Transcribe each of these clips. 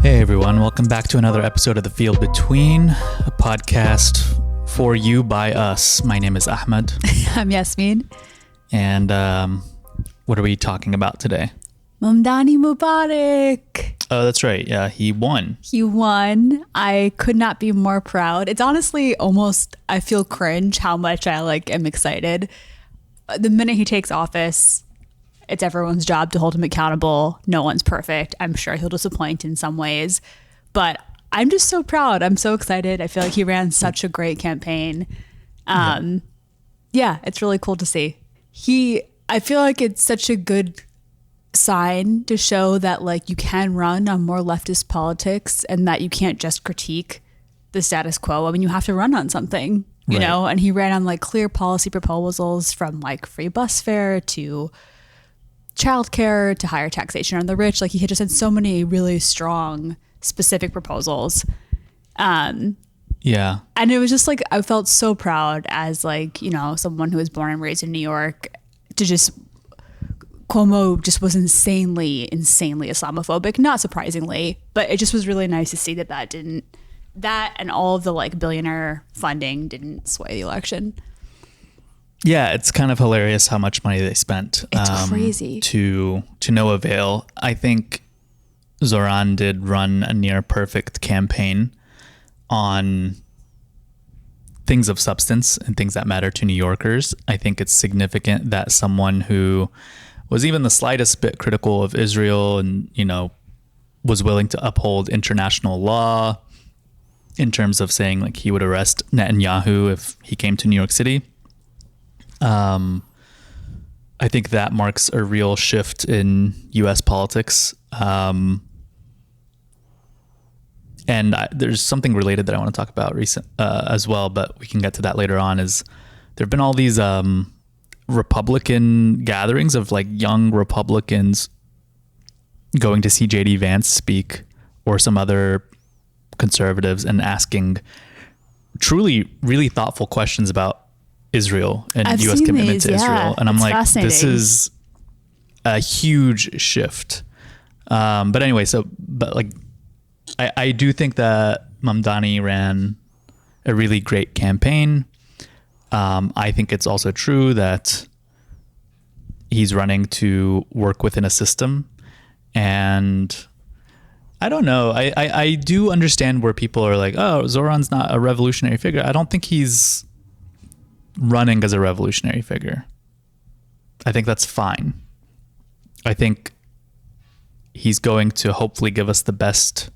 Hey everyone, welcome back to another episode of The Field Between, a podcast for you by us. My name is Ahmed. I'm Yasmin. And what are we talking about today? Mamdani Mubarak. Oh, that's right. Yeah, he won. He won. I could not be more proud. It's honestly almost, I feel cringe how much I am excited. The minute he takes office, it's everyone's job to hold him accountable. No one's perfect. I'm sure he'll disappoint in some ways, but I'm just so proud. I'm so excited. I feel like he ran such a great campaign. Yeah, it's really cool to see. I feel like it's such a good sign to show that you can run on more leftist politics and that you can't just critique the status quo. I mean, you have to run on something, you know, and he ran on clear policy proposals from free bus fare to childcare to higher taxation on the rich. He had just had so many really strong, specific proposals. Yeah. And it was just I felt so proud as someone who was born and raised in New York to just, Cuomo just was insanely Islamophobic, not surprisingly, but it just was really nice to see that and all of the billionaire funding didn't sway the election. Yeah, it's kind of hilarious how much money they spent. It's crazy. To no avail. I think Zoran did run a near perfect campaign on things of substance and things that matter to New Yorkers. I think it's significant that someone who was even the slightest bit critical of Israel and, was willing to uphold international law in terms of saying he would arrest Netanyahu if he came to New York City. I think that marks a real shift in U.S. politics. And there's something related that I want to talk about as well, but we can get to that later on. Is there have been all these Republican gatherings of young Republicans going to see J.D. Vance speak or some other conservatives and asking truly really thoughtful questions about Israel and I've U.S. seen commitment these, to Israel. And I'm this is a huge shift. But anyway, I do think that Mamdani ran a really great campaign. I think it's also true that he's running to work within a system. And I don't know. I do understand where people are oh, Zoran's not a revolutionary figure. I don't think he's running as a revolutionary figure. I think that's fine. I think he's going to hopefully give us the best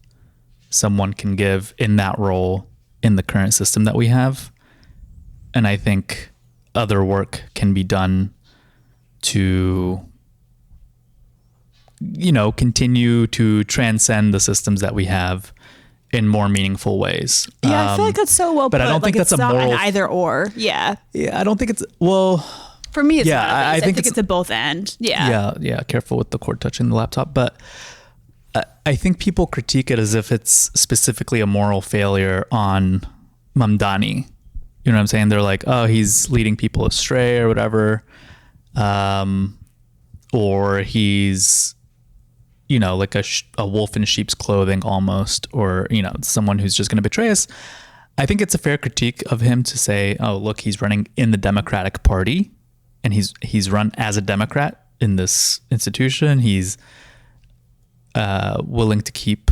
someone can give in that role in the current system that we have. And I think other work can be done to, continue to transcend the systems that we have in more meaningful ways. Yeah, I feel that's so well put. But I don't think that's it's a not moral an either or. Yeah. Yeah, I don't think it's for me, it's yeah, not. I think it's a both and. Yeah. Yeah. Careful with the cord touching the laptop. But I think people critique it as if it's specifically a moral failure on Mamdani. You know what I'm saying? They're oh, he's leading people astray or whatever. Or he's, a wolf in sheep's clothing almost, or, someone who's just going to betray us. I think it's a fair critique of him to say, oh, look, he's running in the Democratic Party and he's run as a Democrat in this institution. He's willing to keep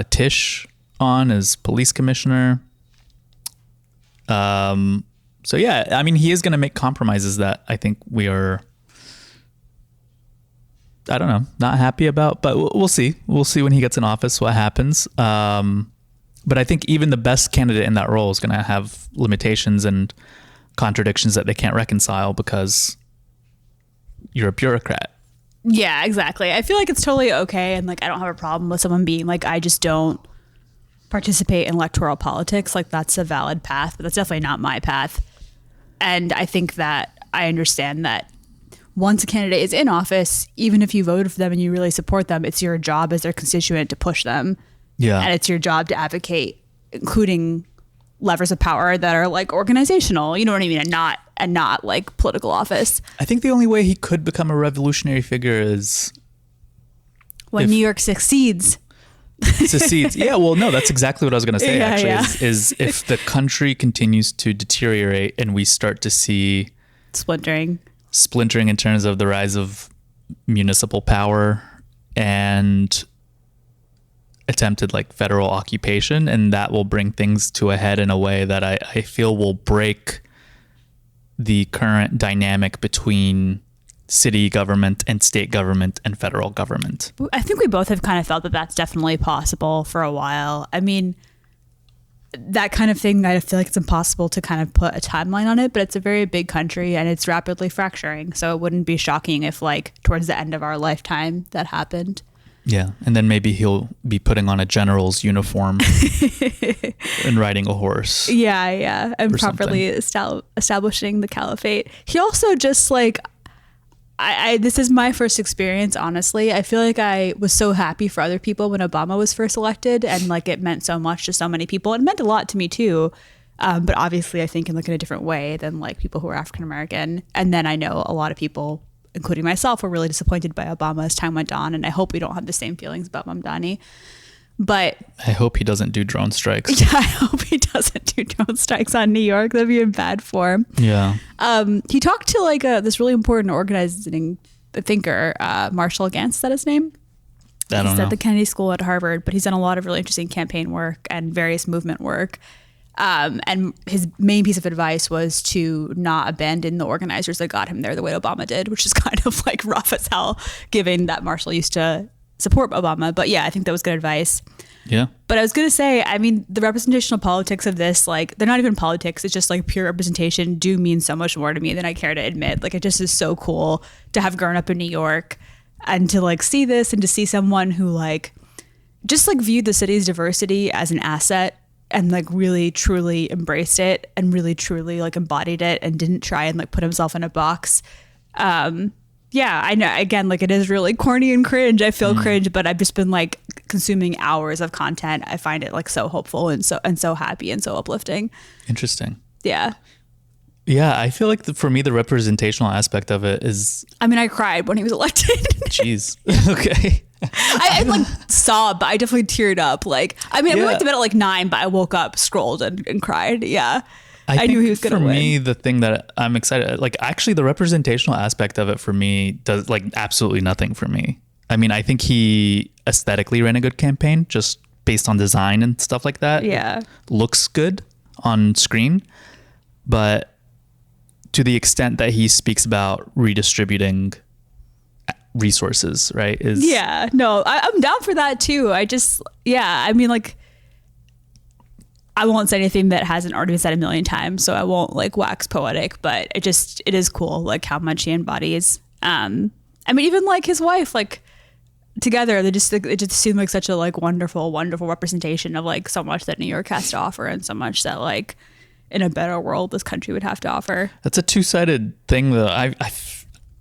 Tish on as police commissioner. So yeah, I mean, he is going to make compromises that I think we are, I don't know, not happy about, but we'll see. We'll see when he gets in office what happens. But I think even the best candidate in that role is going to have limitations and contradictions that they can't reconcile because you're a bureaucrat. Yeah, exactly. I feel it's totally okay. And I don't have a problem with someone being I just don't participate in electoral politics. That's a valid path, but that's definitely not my path. And I think that I understand that once a candidate is in office, even if you voted for them and you really support them, it's your job as their constituent to push them. Yeah. And it's your job to advocate, including levers of power that are organizational, you know what I mean? And not political office. I think the only way he could become a revolutionary figure is when New York succeeds. secedes. Yeah, well, no, that's exactly what I was going to say, Yeah, actually, yeah. is if the country continues to deteriorate and we start to see Splintering. in terms of the rise of municipal power and attempted like federal occupation, and that will bring things to a head in a way that I feel will break the current dynamic between city government and state government and federal government. I think we both have kind of felt that that's definitely possible for a while. I mean, that kind of thing, I feel like it's impossible to kind of put a timeline on it, but it's a very big country and it's rapidly fracturing. So it wouldn't be shocking if like towards the end of our lifetime that happened. Yeah. And then maybe he'll be putting on a general's uniform and riding a horse. Yeah. And properly establishing the caliphate. He also just like, this is my first experience, honestly. I feel like I was so happy for other people when Obama was first elected, and like it meant so much to so many people. It meant a lot to me too. But obviously I think in like in a different way than like people who are African American. And then I know a lot of people, including myself, were really disappointed by Obama as time went on. And I hope we don't have the same feelings about Mamdani. But I hope he doesn't do drone strikes. yeah, I hope he doesn't do drone strikes on New York. That'd be in bad form. Yeah. He talked to like this really important organizing thinker, Marshall Gantz, is that his name? I don't know. He's at the Kennedy School at Harvard, but he's done a lot of really interesting campaign work and various movement work. And his main piece of advice was to not abandon the organizers that got him there the way Obama did, which is kind of like rough as hell, given that Marshall used to support Obama. But yeah, I think that was good advice. Yeah. But I was going to say, I mean, the representational politics of this, like, they're not even politics. It's just like pure representation do mean so much more to me than I care to admit. Like, it just is so cool to have grown up in New York and to like see this and to see someone who like just like viewed the city's diversity as an asset and like really truly embraced it and really truly like embodied it and didn't try and like put himself in a box. Yeah, I know. Again, like it is really corny and cringe. I feel cringe, but I've just been like consuming hours of content. I find it like so hopeful and so happy and so uplifting. Interesting. Yeah. Yeah, I feel like for me, the representational aspect of it is... I mean, I cried when he was elected. Jeez. Okay. I like sobbed, but I definitely teared up. Like, I mean, we went to bed at like 9, but I woke up, scrolled and cried. Yeah. I knew he was going to win. For me, the thing that I'm excited, like actually the representational aspect of it for me does like absolutely nothing for me. I mean, I think he aesthetically ran a good campaign just based on design and stuff like that. Yeah. It looks good on screen, but to the extent that he speaks about redistributing resources, right? Yeah, no, I'm down for that too. I mean, like, I won't say anything that hasn't already been said a million times, so I won't like wax poetic, but it is cool, like how much he embodies. I mean, even like his wife, like together, it just seemed like such a like wonderful representation of like so much that New York has to offer and so much that like in a better world this country would have to offer. That's a two-sided thing though.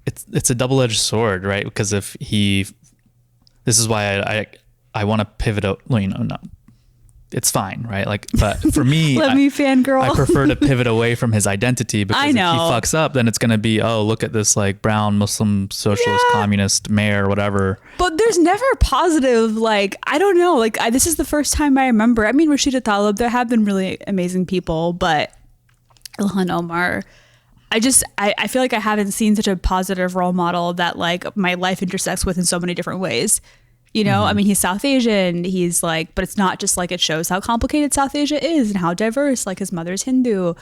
It's a double-edged sword, right? Because this is why I want to pivot out, well, you know, no, it's fine, right? Like, but for me, Let me fangirl. I prefer to pivot away from his identity, because I know. if he fucks up, then it's going to be, oh, look at this like brown Muslim socialist communist mayor, whatever. But there's never positive, like, I don't know, like this is the first time I remember. I mean, Rashida Tlaib, there have been really amazing people, but Ilhan Omar, I feel like I haven't seen such a positive role model that like my life intersects with in so many different ways. You know, I mean, he's South Asian. He's like, but it's not just like, it shows how complicated South Asia is and how diverse. Like his mother's Hindu,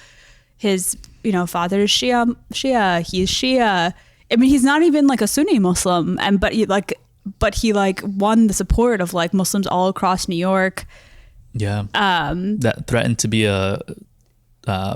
his, you know, father is Shia. He's Shia. I mean, he's not even like a Sunni Muslim, but he won the support of like Muslims all across New York. Yeah. That threatened to be a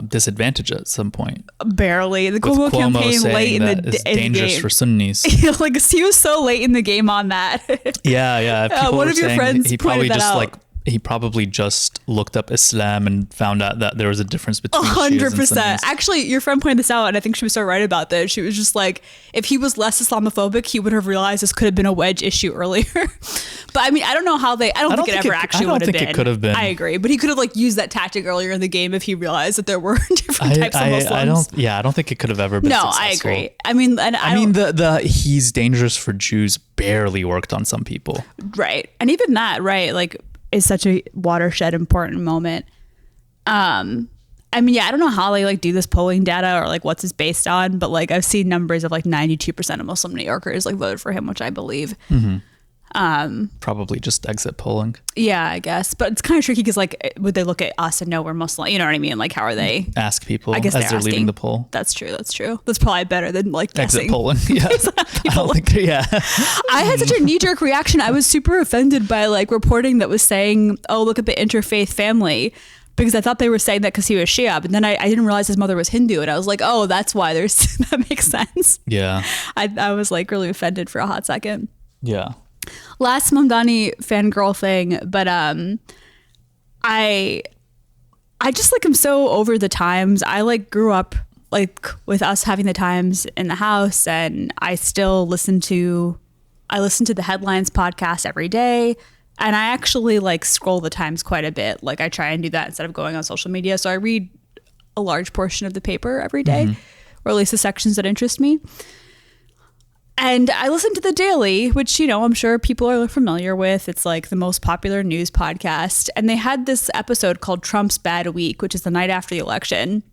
disadvantage at some point. Barely. The Cuomo campaign late in the dangerous game. For Sunnis. Like he was so late in the game on that. Yeah. People one were of your saying friends he probably pointed that just out. like he probably just looked up Islam and found out that there was a difference between Shias and 100%. Sunnis. Actually, your friend pointed this out, and I think she was so right about this. She was just like, if he was less Islamophobic, he would have realized this could have been a wedge issue earlier. But I mean, I don't know how they. I don't think it ever actually would have been. I don't think it could have been. I agree, but he could have like used that tactic earlier in the game if he realized that there were different types of Muslims. I don't think it could have ever been. No, successful. I agree. I mean, and I mean the he's dangerous for Jews barely worked on some people. Right, and even that, right, like, is such a watershed important moment. I mean, yeah, I don't know how they like do this polling data or like what's this based on, but like I've seen numbers of like 92% of Muslim New Yorkers like voted for him, which I believe. Probably just exit polling. Yeah, I guess, but it's kind of tricky because like, would they look at us and know we're Muslim? You know what I mean? Like, how are they ask people? I guess as they're asking. leaving the poll. That's true. That's probably better than like guessing. Exit polling. Yeah, I don't think. Yeah, I had such a knee-jerk reaction. I was super offended by like reporting that was saying, "Oh, look at the interfaith family." Because I thought they were saying that because he was Shia, but then I didn't realize his mother was Hindu, and I was like, oh, that's why that makes sense. Yeah. I was like really offended for a hot second. Yeah. Last Mamdani fangirl thing, but I just like am so over the Times. I like grew up like with us having the Times in the house, and I still listen to the Headlines podcast every day. And I actually like scroll the Times quite a bit. Like I try and do that instead of going on social media. So I read a large portion of the paper every day, or at least the sections that interest me. And I listen to The Daily, which, you know, I'm sure people are familiar with. It's like the most popular news podcast. And they had this episode called Trump's Bad Week, which is the night after the election.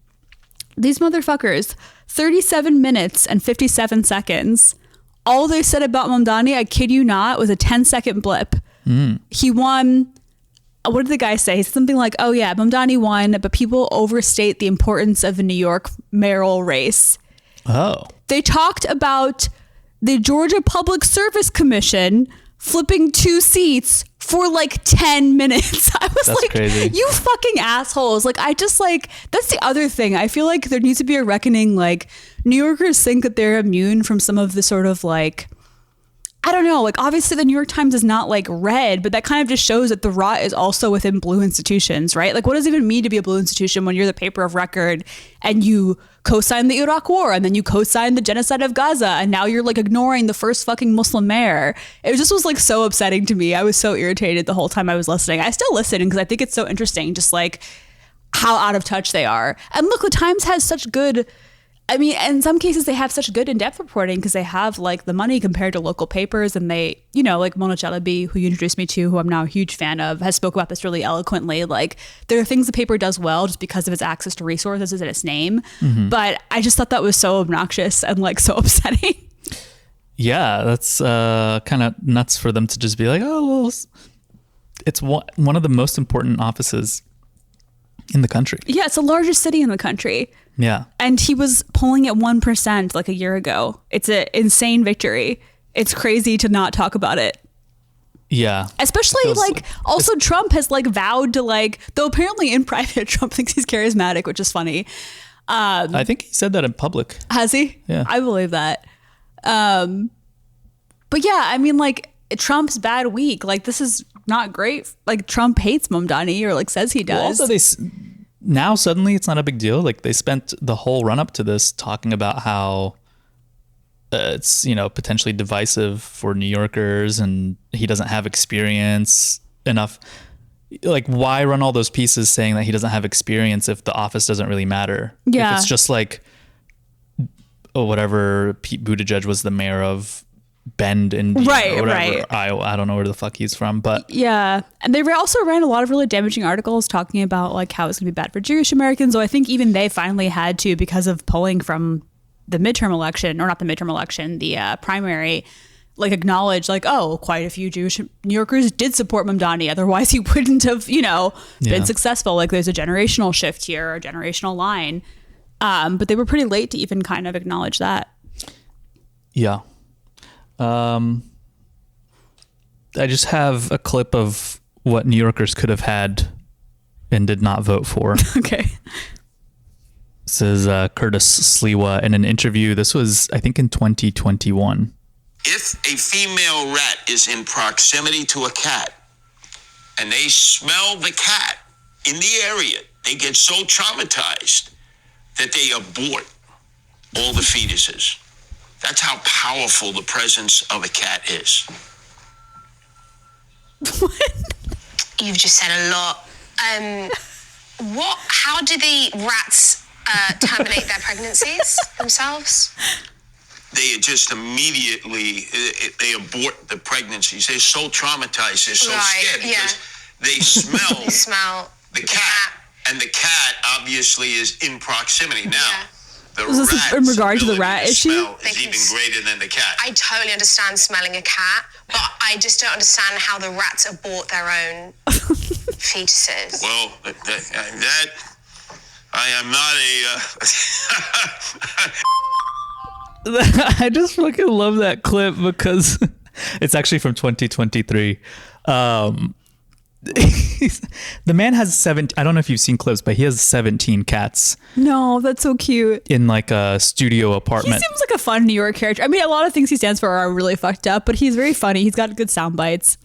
These motherfuckers, 37 minutes and 57 seconds. All they said about Mamdani, I kid you not, was a 10-second blip. He won. What did the guy say? He said something like, oh yeah, Mamdani won, but people overstate the importance of the New York mayoral race. Oh. They talked about the Georgia Public Service Commission flipping 2 seats for like 10 minutes. I was That's like, crazy. You fucking assholes. Like, I just like, that's the other thing. I feel like there needs to be a reckoning. Like, New Yorkers think that they're immune from some of the sort of like, I don't know, like obviously the New York Times is not like red, but that kind of just shows that the rot is also within blue institutions, right? Like what does it even mean to be a blue institution when you're the paper of record and you co-signed the Iraq war and then you co-signed the genocide of Gaza and now you're like ignoring the first fucking Muslim mayor? It just was like so upsetting to me. I was so irritated the whole time I was listening. I still listen because I think it's so interesting, just like how out of touch they are. And look, the Times has such good, I mean, in some cases they have such good in-depth reporting because they have like the money compared to local papers, and they, you know, like Mona Chalabi, who you introduced me to, who I'm now a huge fan of, has spoke about this really eloquently. Like there are things the paper does well just because of its access to resources and its name. But I just thought that was so obnoxious and like so upsetting. Yeah, that's kind of nuts for them to just be like, oh, well, it's one of the most important offices in the country. Yeah, it's the largest city in the country. Yeah. And he was polling at 1% like a year ago. It's an insane victory. It's crazy to not talk about it. Yeah. Especially like also Trump has like vowed to like, though apparently in private Trump thinks he's charismatic, which is funny. I think he said that in public. Has he? Yeah. I believe that. But yeah, I mean like Trump's bad week. Like this is not great. Like Trump hates Mamdani or like says he does. Well, also now suddenly it's not a big deal. Like they spent the whole run up to this talking about how it's, you know, potentially divisive for New Yorkers and he doesn't have experience enough. Like why run all those pieces saying that he doesn't have experience if the office doesn't really matter? Yeah. If it's just like, oh, whatever, Pete Buttigieg was the mayor of Bend, Indiana, right, or whatever. right. I don't know where the fuck he's from, but yeah. And they also ran a lot of really damaging articles talking about like how it's gonna be bad for Jewish Americans. So I think even they finally had to, because of polling from the midterm election, or not the midterm election, the primary, like acknowledge like, oh, quite a few Jewish New Yorkers did support Mamdani. Otherwise he wouldn't have, you know, been successful. Like there's a generational shift here, a generational line. But they were pretty late to even kind of acknowledge that. Yeah. I just have a clip of what New Yorkers could have had and did not vote for. Okay. This is Curtis Sliwa in an interview. This was, I think, in 2021. If a female rat is in proximity to a cat, and they smell the cat in the area, they get so traumatized that they abort all the fetuses. That's how powerful the presence of a cat is. You've just said a lot. How do the rats terminate their pregnancies themselves? They just immediately, they abort the pregnancies. They're so traumatized, they're so scared because they smell, the cat, and the cat obviously is in proximity. Now, the Is this in regard to the rat issue? Is even greater than the cat. I totally understand smelling a cat, but I just don't understand how the rats abort their own fetuses. Well, that I am not a... I just fucking love that clip because it's actually from 2023. The man has 17. I don't know if you've seen clips, but he has 17 cats. No, that's so cute. In like a studio He apartment. seems like a fun New York character. I mean, a lot of things he stands for are really fucked up, but he's very funny. He's got good sound bites.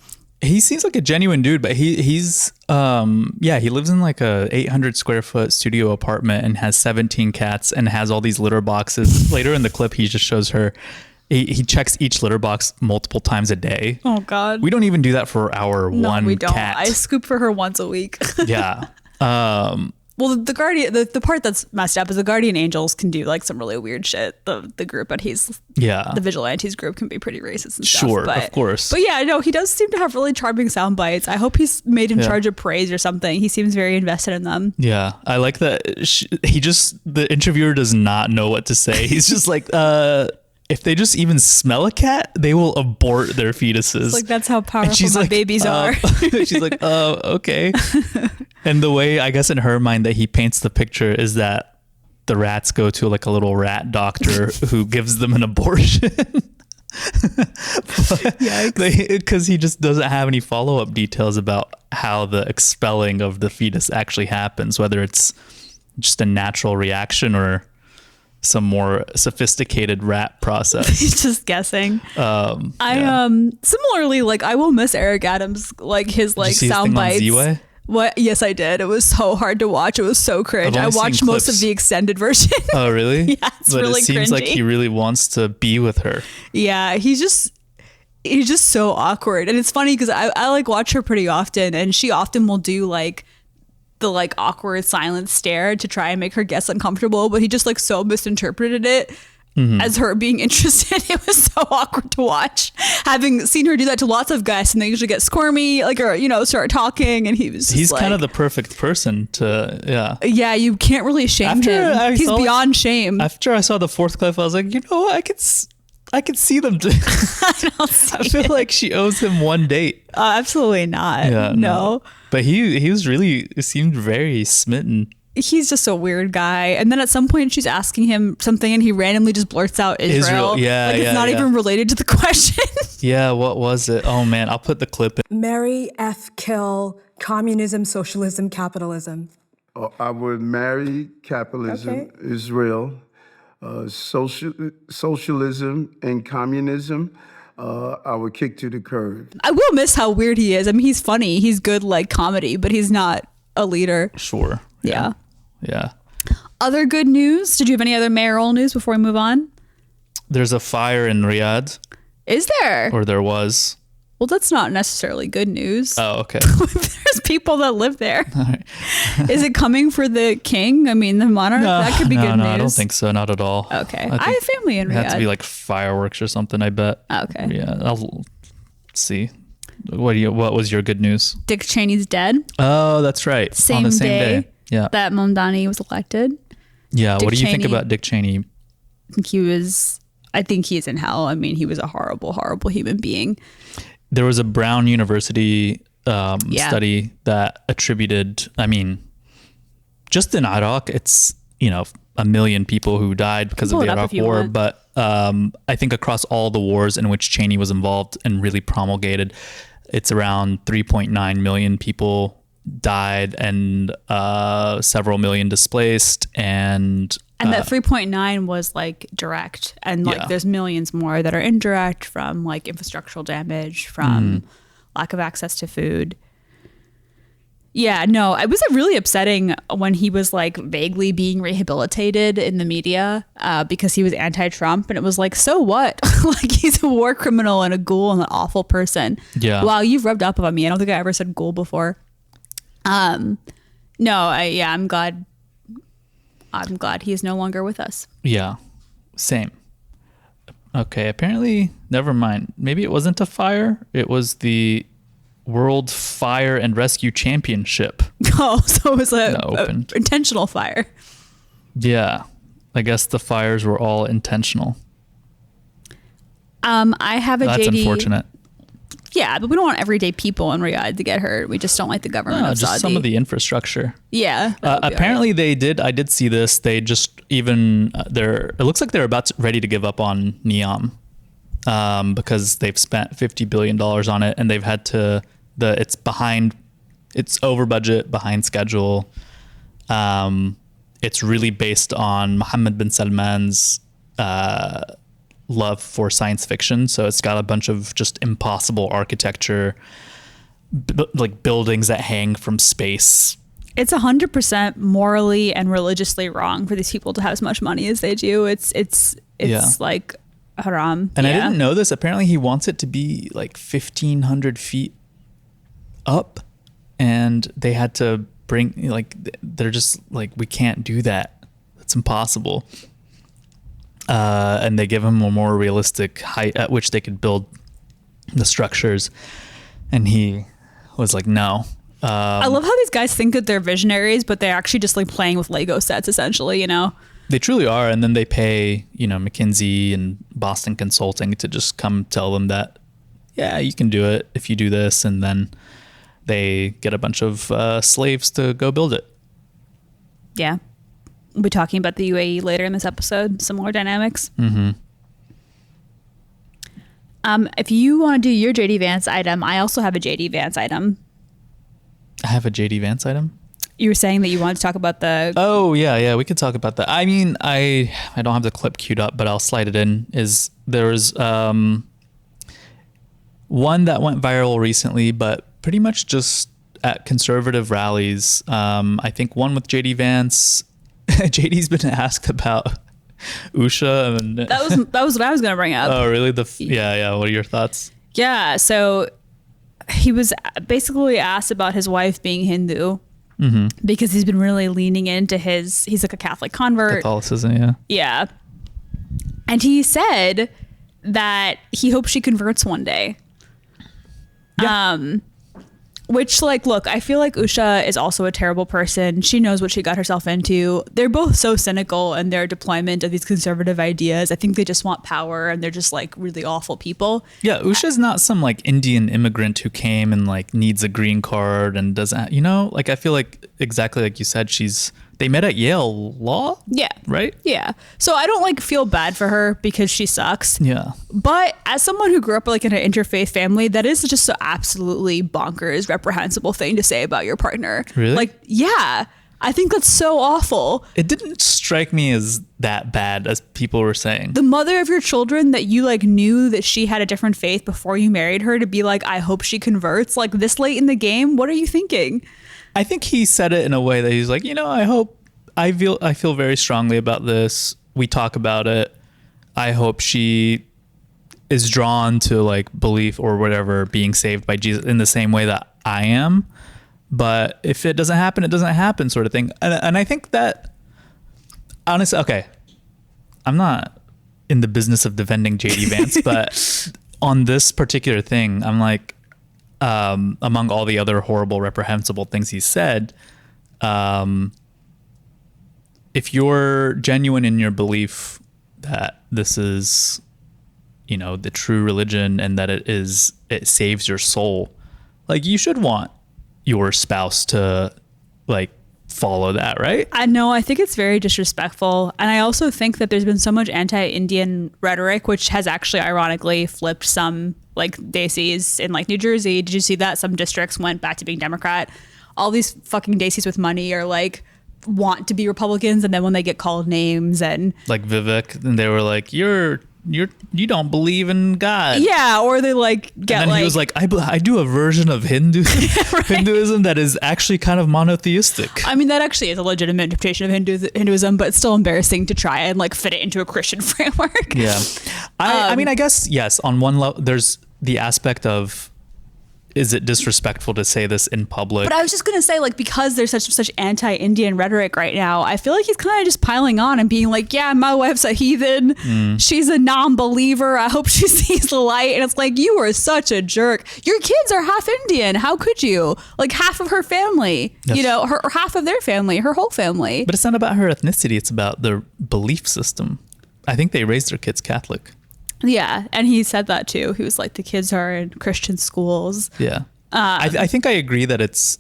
He seems like a genuine dude, but he's he lives in like a 800 square foot studio apartment and has 17 cats and has all these litter boxes. Later in the clip, he just shows her. He checks each litter box multiple times a day. Oh God. We don't even do that for our one we don't. cat. I scoop for her once a week. Yeah. Well, the guardian, the part that's messed up is the guardian angels can do like some really weird shit. The group, but the vigilantes group can be pretty racist and stuff. Sure, of course. But yeah, no, he does seem to have really charming sound bites. I hope he's made in charge of praise or something. He seems very invested in them. Yeah, I like that. The interviewer does not know what to say. He's just like, if they just even smell a cat, they will abort their fetuses. It's like, that's how powerful my babies are. She's like, okay. And the way, I guess in her mind that he paints the picture is that the rats go to like a little rat doctor who gives them an abortion. Because he just doesn't have any follow-up details about how the expelling of the fetus actually happens, whether it's just a natural reaction or some more sophisticated rat process. He's just guessing. Similarly, like I will miss Eric Adams, like his like sound bites. What? Yes, I did. It was so hard to watch. It was so cringe. I watched most of the extended version. Oh, really? Yeah, it's but really it seems cringy. like he really wants to be with her. Yeah, he's just so awkward, and it's funny because I like watch her pretty often, and she often will do like the like awkward silent stare to try and make her guests uncomfortable, but he just like so misinterpreted it as her being interested. It was so awkward to watch, having seen her do that to lots of guests, and they usually get squirmy, like, or start talking, and he's kind of the perfect person to you can't really shame him. He's beyond shame. After I saw the fourth clip, I was like, I could see them. I feel like she owes him one date. Absolutely not. Yeah, no. But he seemed very smitten. He's just a weird guy. And then at some point she's asking him something and he randomly just blurts out Israel. Yeah, it's not even related to the question. Yeah, what was it? Oh man, I'll put the clip in. Marry, F, kill, communism, socialism, capitalism. I would marry capitalism, Israel, socialism, and communism. I would kick to the curb. I will miss how weird he is. I mean, he's funny. He's good like comedy, but he's not a leader. Sure. Yeah. Yeah. Other good news? Did you have any other mayoral news before we move on? There's a fire in Riyadh. Is there? Or there was. Well, that's not necessarily good news. Oh, okay. There's people that live there. All right. Is it coming for the king? I mean, the monarch? That could be good news. No, I don't think so. Not at all. Okay. I have family in Riyadh. It has to be like fireworks or something, I bet. Okay. Yeah, I'll see. What was your good news? Dick Cheney's dead. Oh, that's right. On the same day. Yeah. That Mamdani was elected. Yeah. What do you think about Dick Cheney? I think he's in hell. I mean, he was a horrible, horrible human being. There was a Brown University study that attributed, just in Iraq, it's, 1 million people who died because of the Iraq War. But I think across all the wars in which Cheney was involved and really promulgated, it's around 3.9 million people died and several million displaced. And that 3.9 was like direct, and like there's millions more that are indirect from like infrastructural damage, from lack of access to food. Yeah, no, it was really upsetting when he was like vaguely being rehabilitated in the media because he was anti-Trump, and it was like, so what? Like, he's a war criminal and a ghoul and an awful person. Yeah. Wow, you've rubbed up on me. I don't think I ever said ghoul before. I'm glad. I'm glad he is no longer with us. Yeah, same. Okay, apparently, never mind. Maybe it wasn't a fire. It was the World Fire and Rescue Championship. Oh, so it was a intentional fire. Yeah, I guess the fires were all intentional. I have a That's JD. unfortunate. Yeah, but we don't want everyday people in Riyadh to get hurt. We just don't like the government of Saudi. Just some of the infrastructure. Yeah. Apparently they did. I did see this. They just even it looks like they're ready to give up on NEOM because they've spent $50 billion on it, and they've had to. It's over budget, behind schedule. It's really based on Mohammed bin Salman's love for science fiction, so it's got a bunch of just impossible architecture, like buildings that hang from space. It's 100% morally and religiously wrong for these people to have as much money as they do. It's like haram. And I didn't know this. Apparently he wants it to be like 1,500 feet up, and they had to they're just like, we can't do that. It's impossible. And they give him a more realistic height at which they could build the structures. And he was like, no. I love how these guys think that they're visionaries, but they're actually just like playing with Lego sets, essentially, you know? They truly are. And then they pay, McKinsey and Boston Consulting to just come tell them that, yeah, you can do it if you do this. And then they get a bunch of slaves to go build it. Yeah. We'll be talking about the UAE later in this episode. Similar dynamics. Mm-hmm. If you want to do your JD Vance item, I also have a JD Vance item. I have a JD Vance item? You were saying that you wanted to talk about the... Oh, yeah, we could talk about that. I mean, I don't have the clip queued up, but I'll slide it in. There was one that went viral recently, but pretty much just at conservative rallies. I think one with JD Vance... JD's been asked about Usha. And that was what I was going to bring up. Oh, really? Yeah. What are your thoughts? Yeah. So he was basically asked about his wife being Hindu because he's been really leaning into he's like a Catholic convert. Catholicism, yeah. Yeah. And he said that he hopes she converts one day. Yeah. Which, like, look, I feel like Usha is also a terrible person. She knows what she got herself into. They're both so cynical in their deployment of these conservative ideas. I think they just want power, and they're just, like, really awful people. Yeah, Usha's not some, like, Indian immigrant who came and, like, needs a green card and doesn't, like, I feel like, exactly like you said, they met at Yale Law? Yeah. Right? Yeah. So I don't, like, feel bad for her because she sucks. Yeah. But as someone who grew up, like, in an interfaith family, that is just so absolutely bonkers, reprehensible thing to say about your partner. Really? Like, yeah. I think that's so awful. It didn't strike me as that bad as people were saying. The mother of your children that you, like, knew that she had a different faith before you married her to be like, I hope she converts, like, this late in the game? What are you thinking? I think he said it in a way that he's like, I feel very strongly about this. We talk about it. I hope she is drawn to, like, belief or whatever, being saved by Jesus in the same way that I am. But if it doesn't happen, it doesn't happen, sort of thing. And I think that, honestly, okay, I'm not in the business of defending JD Vance, but on this particular thing, I'm like, among all the other horrible, reprehensible things he said, if you're genuine in your belief that this is, the true religion and that it saves your soul, like, you should want your spouse to, like, follow that, right? I know. I think it's very disrespectful. And I also think that there's been so much anti-Indian rhetoric, which has actually ironically flipped some, like, Desis in, like, New Jersey. Did you see that? Some districts went back to being Democrat. All these fucking Desis with money are, like, want to be Republicans, and then when they get called names and... Like Vivek, and they were like, you're you don't believe in God. Yeah, or they like get and then like he was like, I do a version of Hinduism that is actually kind of monotheistic. I mean, that actually is a legitimate interpretation of Hinduism, but it's still embarrassing to try and like fit it into a Christian framework. Yeah. I mean, I guess, yes, on one level, there's the aspect of, is it disrespectful to say this in public? But I was just going to say, like, because there's such anti-Indian rhetoric right now, I feel like he's kind of just piling on and being like, yeah, my wife's a heathen. She's a non-believer. I hope she sees the light. And it's like, you are such a jerk. Your kids are half Indian. How could you? Like, half of her family, Yes. you know, her half of their family, her whole family. But it's not about her ethnicity. It's about their belief system. I think they raised their kids Catholic. Yeah, and he said that too. He was like, the kids are in Christian schools. Yeah. I think I agree that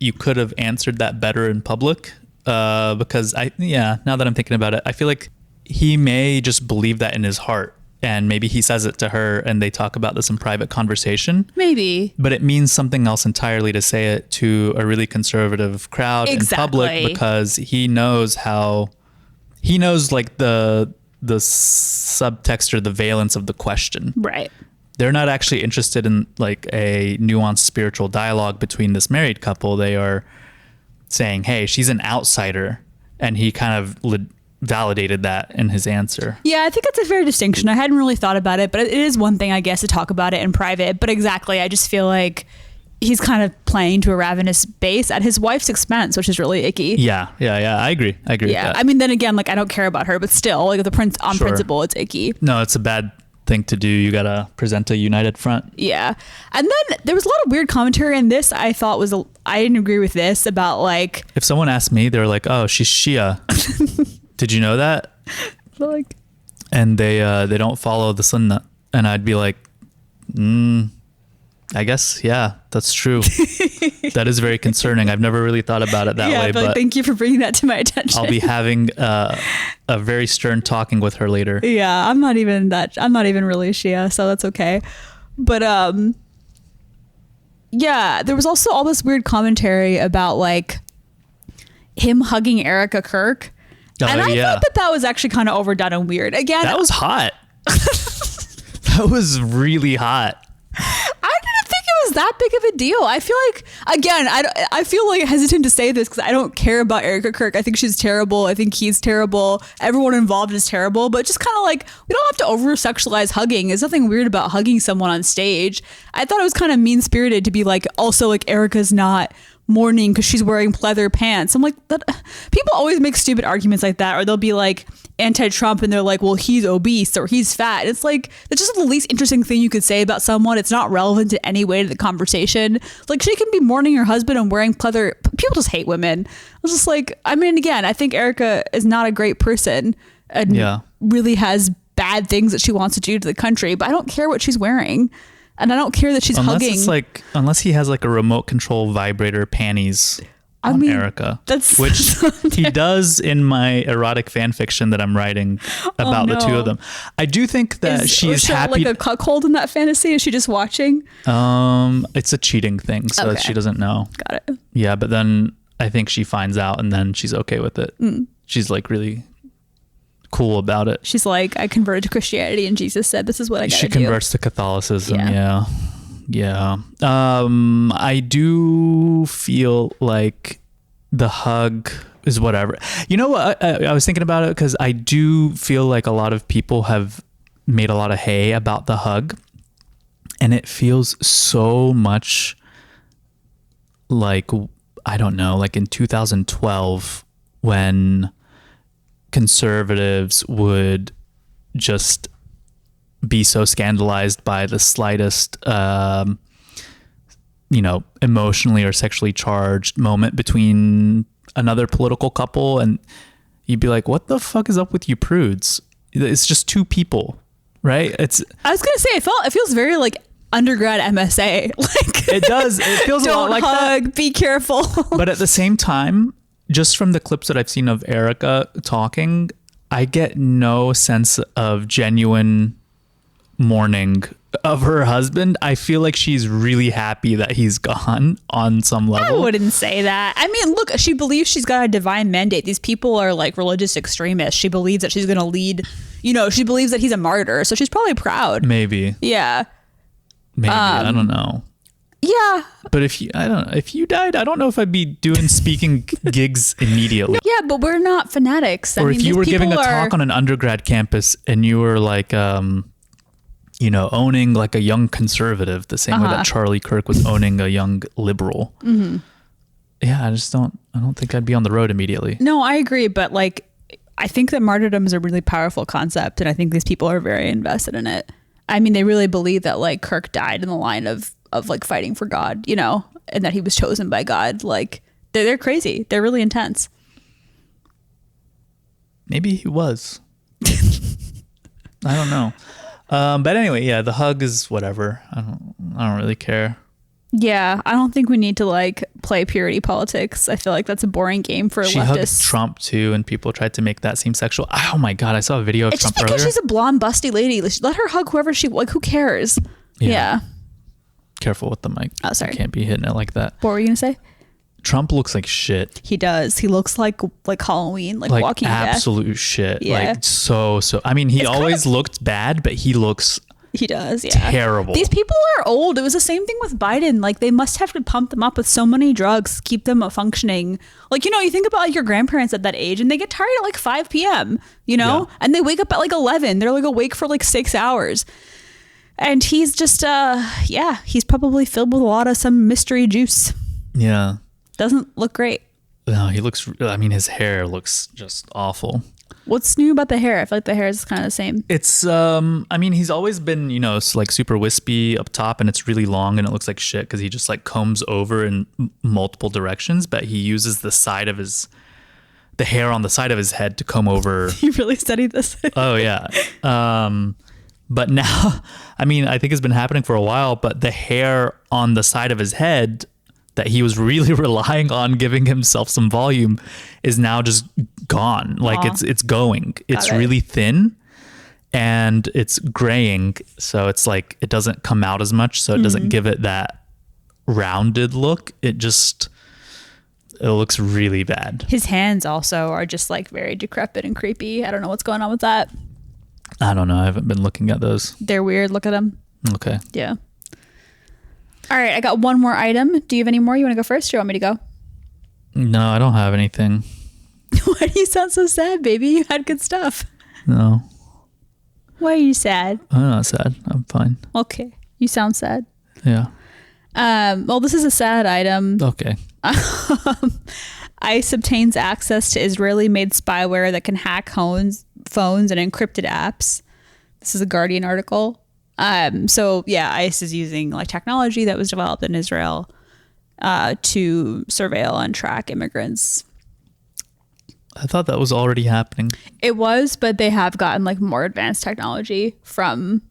you could have answered that better in public because now that I'm thinking about it, I feel like he may just believe that in his heart, and maybe he says it to her and they talk about this in private conversation. Maybe. But it means something else entirely to say it to a really conservative crowd in public, because he knows like the subtext or the valence of the question. Right. They're not actually interested in like a nuanced spiritual dialogue between this married couple. They are saying, hey, she's an outsider. And he kind of validated that in his answer. Yeah, I think that's a fair distinction. I hadn't really thought about it, but it is one thing, I guess, to talk about it in private. But exactly, I just feel like he's kind of playing to a ravenous base at his wife's expense, which is really icky. Yeah. I agree. Yeah, with that. I mean, then again, like, I don't care about her, but still, like, on principle, it's icky. No, it's a bad thing to do. You gotta present a united front. Yeah. And then there was a lot of weird commentary in this. I thought I didn't agree with this about like, if someone asked me, they're like, oh, she's Shia. Did you know that? like, And they don't follow the sunnah. And I'd be like, I guess, yeah, that's true. That is very concerning. I've never really thought about it that way. But thank you for bringing that to my attention. I'll be having a very stern talking with her later. Yeah, I'm not even really Shia, so that's okay. But yeah, there was also all this weird commentary about like him hugging Erica Kirk. And I thought that was actually kind of overdone and weird. Again, that was hot. That was really hot. I didn't think it was that big of a deal. I feel like, again, I feel like hesitant to say this because I don't care about Erica Kirk. I think she's terrible. I think he's terrible. Everyone involved is terrible. But just kind of like, we don't have to over-sexualize hugging. There's nothing weird about hugging someone on stage. I thought it was kind of mean-spirited to be like, also like Erica's not mourning because she's wearing pleather pants. I'm like, people always make stupid arguments like that, or they'll be like anti-Trump and they're like, well, he's obese or he's fat. It's like, that's just the least interesting thing you could say about someone. It's not relevant in any way to the conversation. Like, she can be mourning her husband and wearing pleather. People just hate women. I was just like, I mean, again, I think Erica is not a great person and really has bad things that she wants to do to the country, but I don't care what she's wearing. And I don't care that she's hugging. Unless he has like a remote control vibrator panties on Erica, which he does in my erotic fan fiction that I'm writing about the two of them. I do think that she's happy. Like a cuckold in that fantasy? Is she just watching? It's a cheating thing, so she doesn't know. Got it. Yeah, but then I think she finds out, and then she's okay with it. She's like really cool about it. She's like, I converted to Christianity and Jesus said this is what I gotta do. She converts to Catholicism. Yeah. I do feel like the hug is whatever. You know what? I was thinking about it because I do feel like a lot of people have made a lot of hay about the hug, and it feels so much like, I don't know, like in 2012 when conservatives would just be so scandalized by the slightest, emotionally or sexually charged moment between another political couple. And you'd be like, what the fuck is up with you prudes? It's just two people, right? I was going to say, it feels very like undergrad MSA. Like, it does. It feels a lot like that. Don't hug, be careful. But at the same time, just from the clips that I've seen of Erica talking, I get no sense of genuine mourning of her husband, I feel like she's really happy that he's gone on some I level. wouldn't say that. I mean, look, she believes she's got a divine mandate. These people are like religious extremists. She believes that she's going to lead, she believes that he's a martyr. So she's probably proud. Maybe. Yeah. I don't know. Yeah. But if you died, I don't know if I'd be doing speaking gigs immediately. Yeah, but we're not fanatics. Or if you were giving a talk on an undergrad campus and you were like, owning like a young conservative, the same way that Charlie Kirk was owning a young liberal. Mm-hmm. Yeah, I don't think I'd be on the road immediately. No, I agree. But like, I think that martyrdom is a really powerful concept. And I think these people are very invested in it. I mean, they really believe that like Kirk died in the line of like fighting for God, and that he was chosen by God. Like they're crazy. They're really intense. Maybe he was. I don't know. But anyway, yeah, the hug is whatever. I don't really care. Yeah, I don't think we need to like play purity politics. I feel like that's a boring game for she leftists. Hugged Trump too, and people tried to make that seem sexual. Oh my God, I saw a video of it's Trump just because earlier. she's a blonde, busty lady. Let her hug whoever she like. Who cares? Yeah. Careful with the mic. Oh, sorry. You can't be hitting it like that. What were you gonna say? Trump looks like shit. He does. He looks like Halloween, like Walking Dead. Absolute shit. Yeah. Like so. I mean, he always looked bad, but he looks. He does, yeah. Terrible. These people are old. It was the same thing with Biden. Like they must have to pump them up with so many drugs, keep them functioning. Like, you think about like your grandparents at that age and they get tired at like 5 p.m., and they wake up at like 11. They're like awake for like 6 hours. And he's just, he's probably filled with a lot of some mystery juice. Yeah. Doesn't look great. No, his hair looks just awful. What's new about the hair? I feel like the hair is kind of the same. It's, he's always been, like super wispy up top and it's really long and it looks like shit because he just like combs over in multiple directions, but he uses the hair on the side of his head to comb over. You really studied this? Oh, yeah. But now, I think it's been happening for a while, but the hair on the side of his head that he was really relying on giving himself some volume is now just gone. Like it's going. It's really thin and it's graying. So it's like it doesn't come out as much. So it doesn't give it that rounded look. It looks really bad. His hands also are just like very decrepit and creepy. I don't know what's going on with that. I don't know. I haven't been looking at those. They're weird. Look at them. Okay. Yeah. All right. I got one more item. Do you have any more? You want to go first or you want me to go? No, I don't have anything. Why do you sound so sad, baby? You had good stuff. No. Why are you sad? I'm not sad. I'm fine. Okay. You sound sad. Yeah. Well, this is a sad item. Okay. ICE obtains access to Israeli-made spyware that can hack phones and encrypted apps. This is a Guardian article. ICE is using like technology that was developed in Israel to surveil and track immigrants. I thought that was already happening. It was, but they have gotten like more advanced technology from.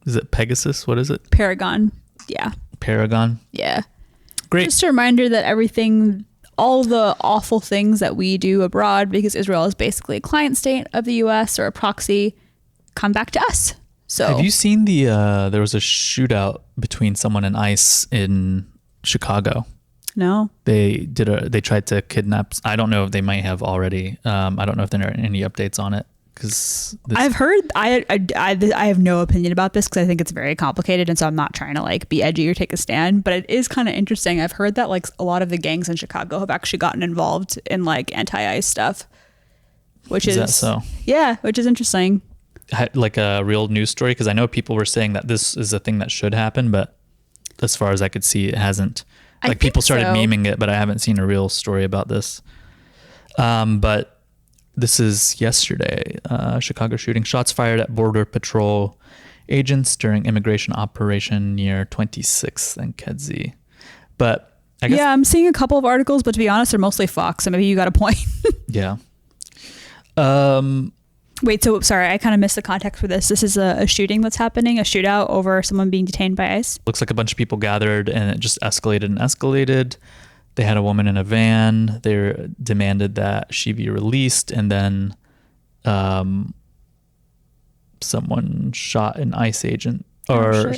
Is it Pegasus? What is it? Paragon. Yeah. Paragon. Yeah. Great. Just a reminder that all the awful things that we do abroad, because Israel is basically a client state of the U.S. or a proxy, come back to us. So have you seen there was a shootout between someone and ICE in Chicago? No. They tried to kidnap. I don't know if they might have already. I don't know if there are any updates on it because I've heard. I have no opinion about this because I think it's very complicated, and so I'm not trying to like be edgy or take a stand. But it is kind of interesting. I've heard that like a lot of the gangs in Chicago have actually gotten involved in like anti-ICE stuff, which is that so? Yeah, which is interesting. Like a real news story, because I know people were saying that this is a thing that should happen, but as far as I could see, it hasn't. Like people started memeing it, but I haven't seen a real story about this. But this is yesterday. Chicago shooting. Shots fired at Border Patrol agents during immigration operation near 26th and Kedzie. But I guess... Yeah, I'm seeing a couple of articles, but to be honest, they're mostly Fox, so maybe you got a point. Yeah. Wait, so sorry, I kind of missed the context for this. This is a shooting that's happening, a shootout over someone being detained by ICE. Looks like a bunch of people gathered and it just escalated and escalated. They had a woman in a van. They demanded that she be released, and then someone shot an ICE agent or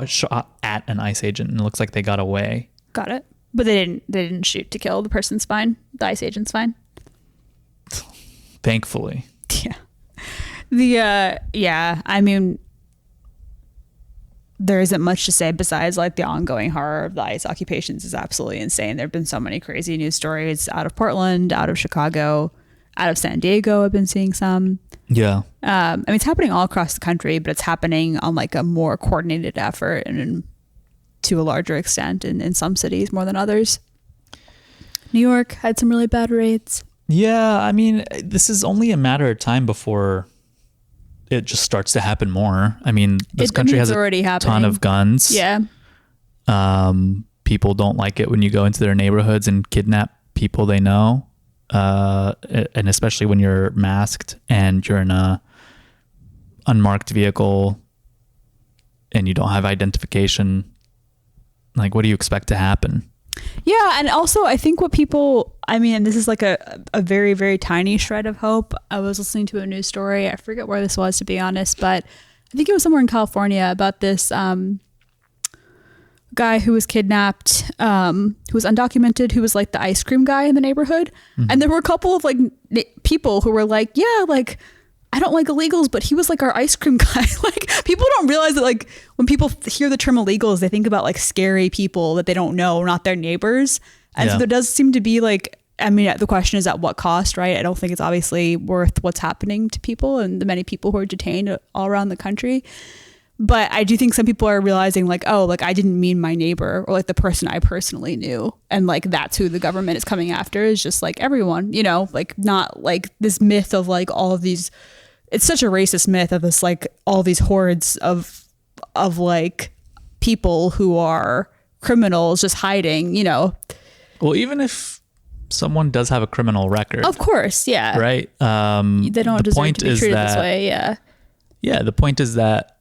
shot at an ICE agent, and it looks like they got away. Got it. But they didn't shoot to kill the person's fine. The ICE agent's fine. Thankfully. Yeah. I mean, there isn't much to say besides like the ongoing horror of the ICE occupations is absolutely insane. There have been so many crazy news stories out of Portland, out of Chicago, out of San Diego. I've been seeing some. Yeah. I mean, it's happening all across the country, but it's happening on like a more coordinated effort and to a larger extent in some cities more than others. New York had some really bad rates. Yeah. I mean, this is only a matter of time before it just starts to happen more. I mean, this country has a ton of guns. Yeah. People don't like it when you go into their neighborhoods and kidnap people they know. And especially when you're masked and you're in a unmarked vehicle and you don't have identification. Like, what do you expect to happen? Yeah. And also I think and this is like a very, very tiny shred of hope. I was listening to a news story. I forget where this was, to be honest, but I think it was somewhere in California about this guy who was kidnapped, who was undocumented, who was like the ice cream guy in the neighborhood. Mm-hmm. And there were a couple of like people who were like, yeah, like, I don't like illegals, but he was like our ice cream guy. Like, people don't realize that like when people hear the term illegals, they think about like scary people that they don't know, not their neighbors. And so there does seem to be like, I mean, the question is at what cost, right? I don't think it's obviously worth what's happening to people and the many people who are detained all around the country. But I do think some people are realizing like, oh, like I didn't mean my neighbor or like the person I personally knew. And like, that's who the government is coming after, is just like everyone, you know, like not like this myth of like all of these, it's such a racist myth of this, like all these hordes of like people who are criminals just hiding, you know. Well, even if someone does have a criminal record. Of course. Yeah. Right. They don't deserve to be treated this way. Yeah. Yeah. The point is that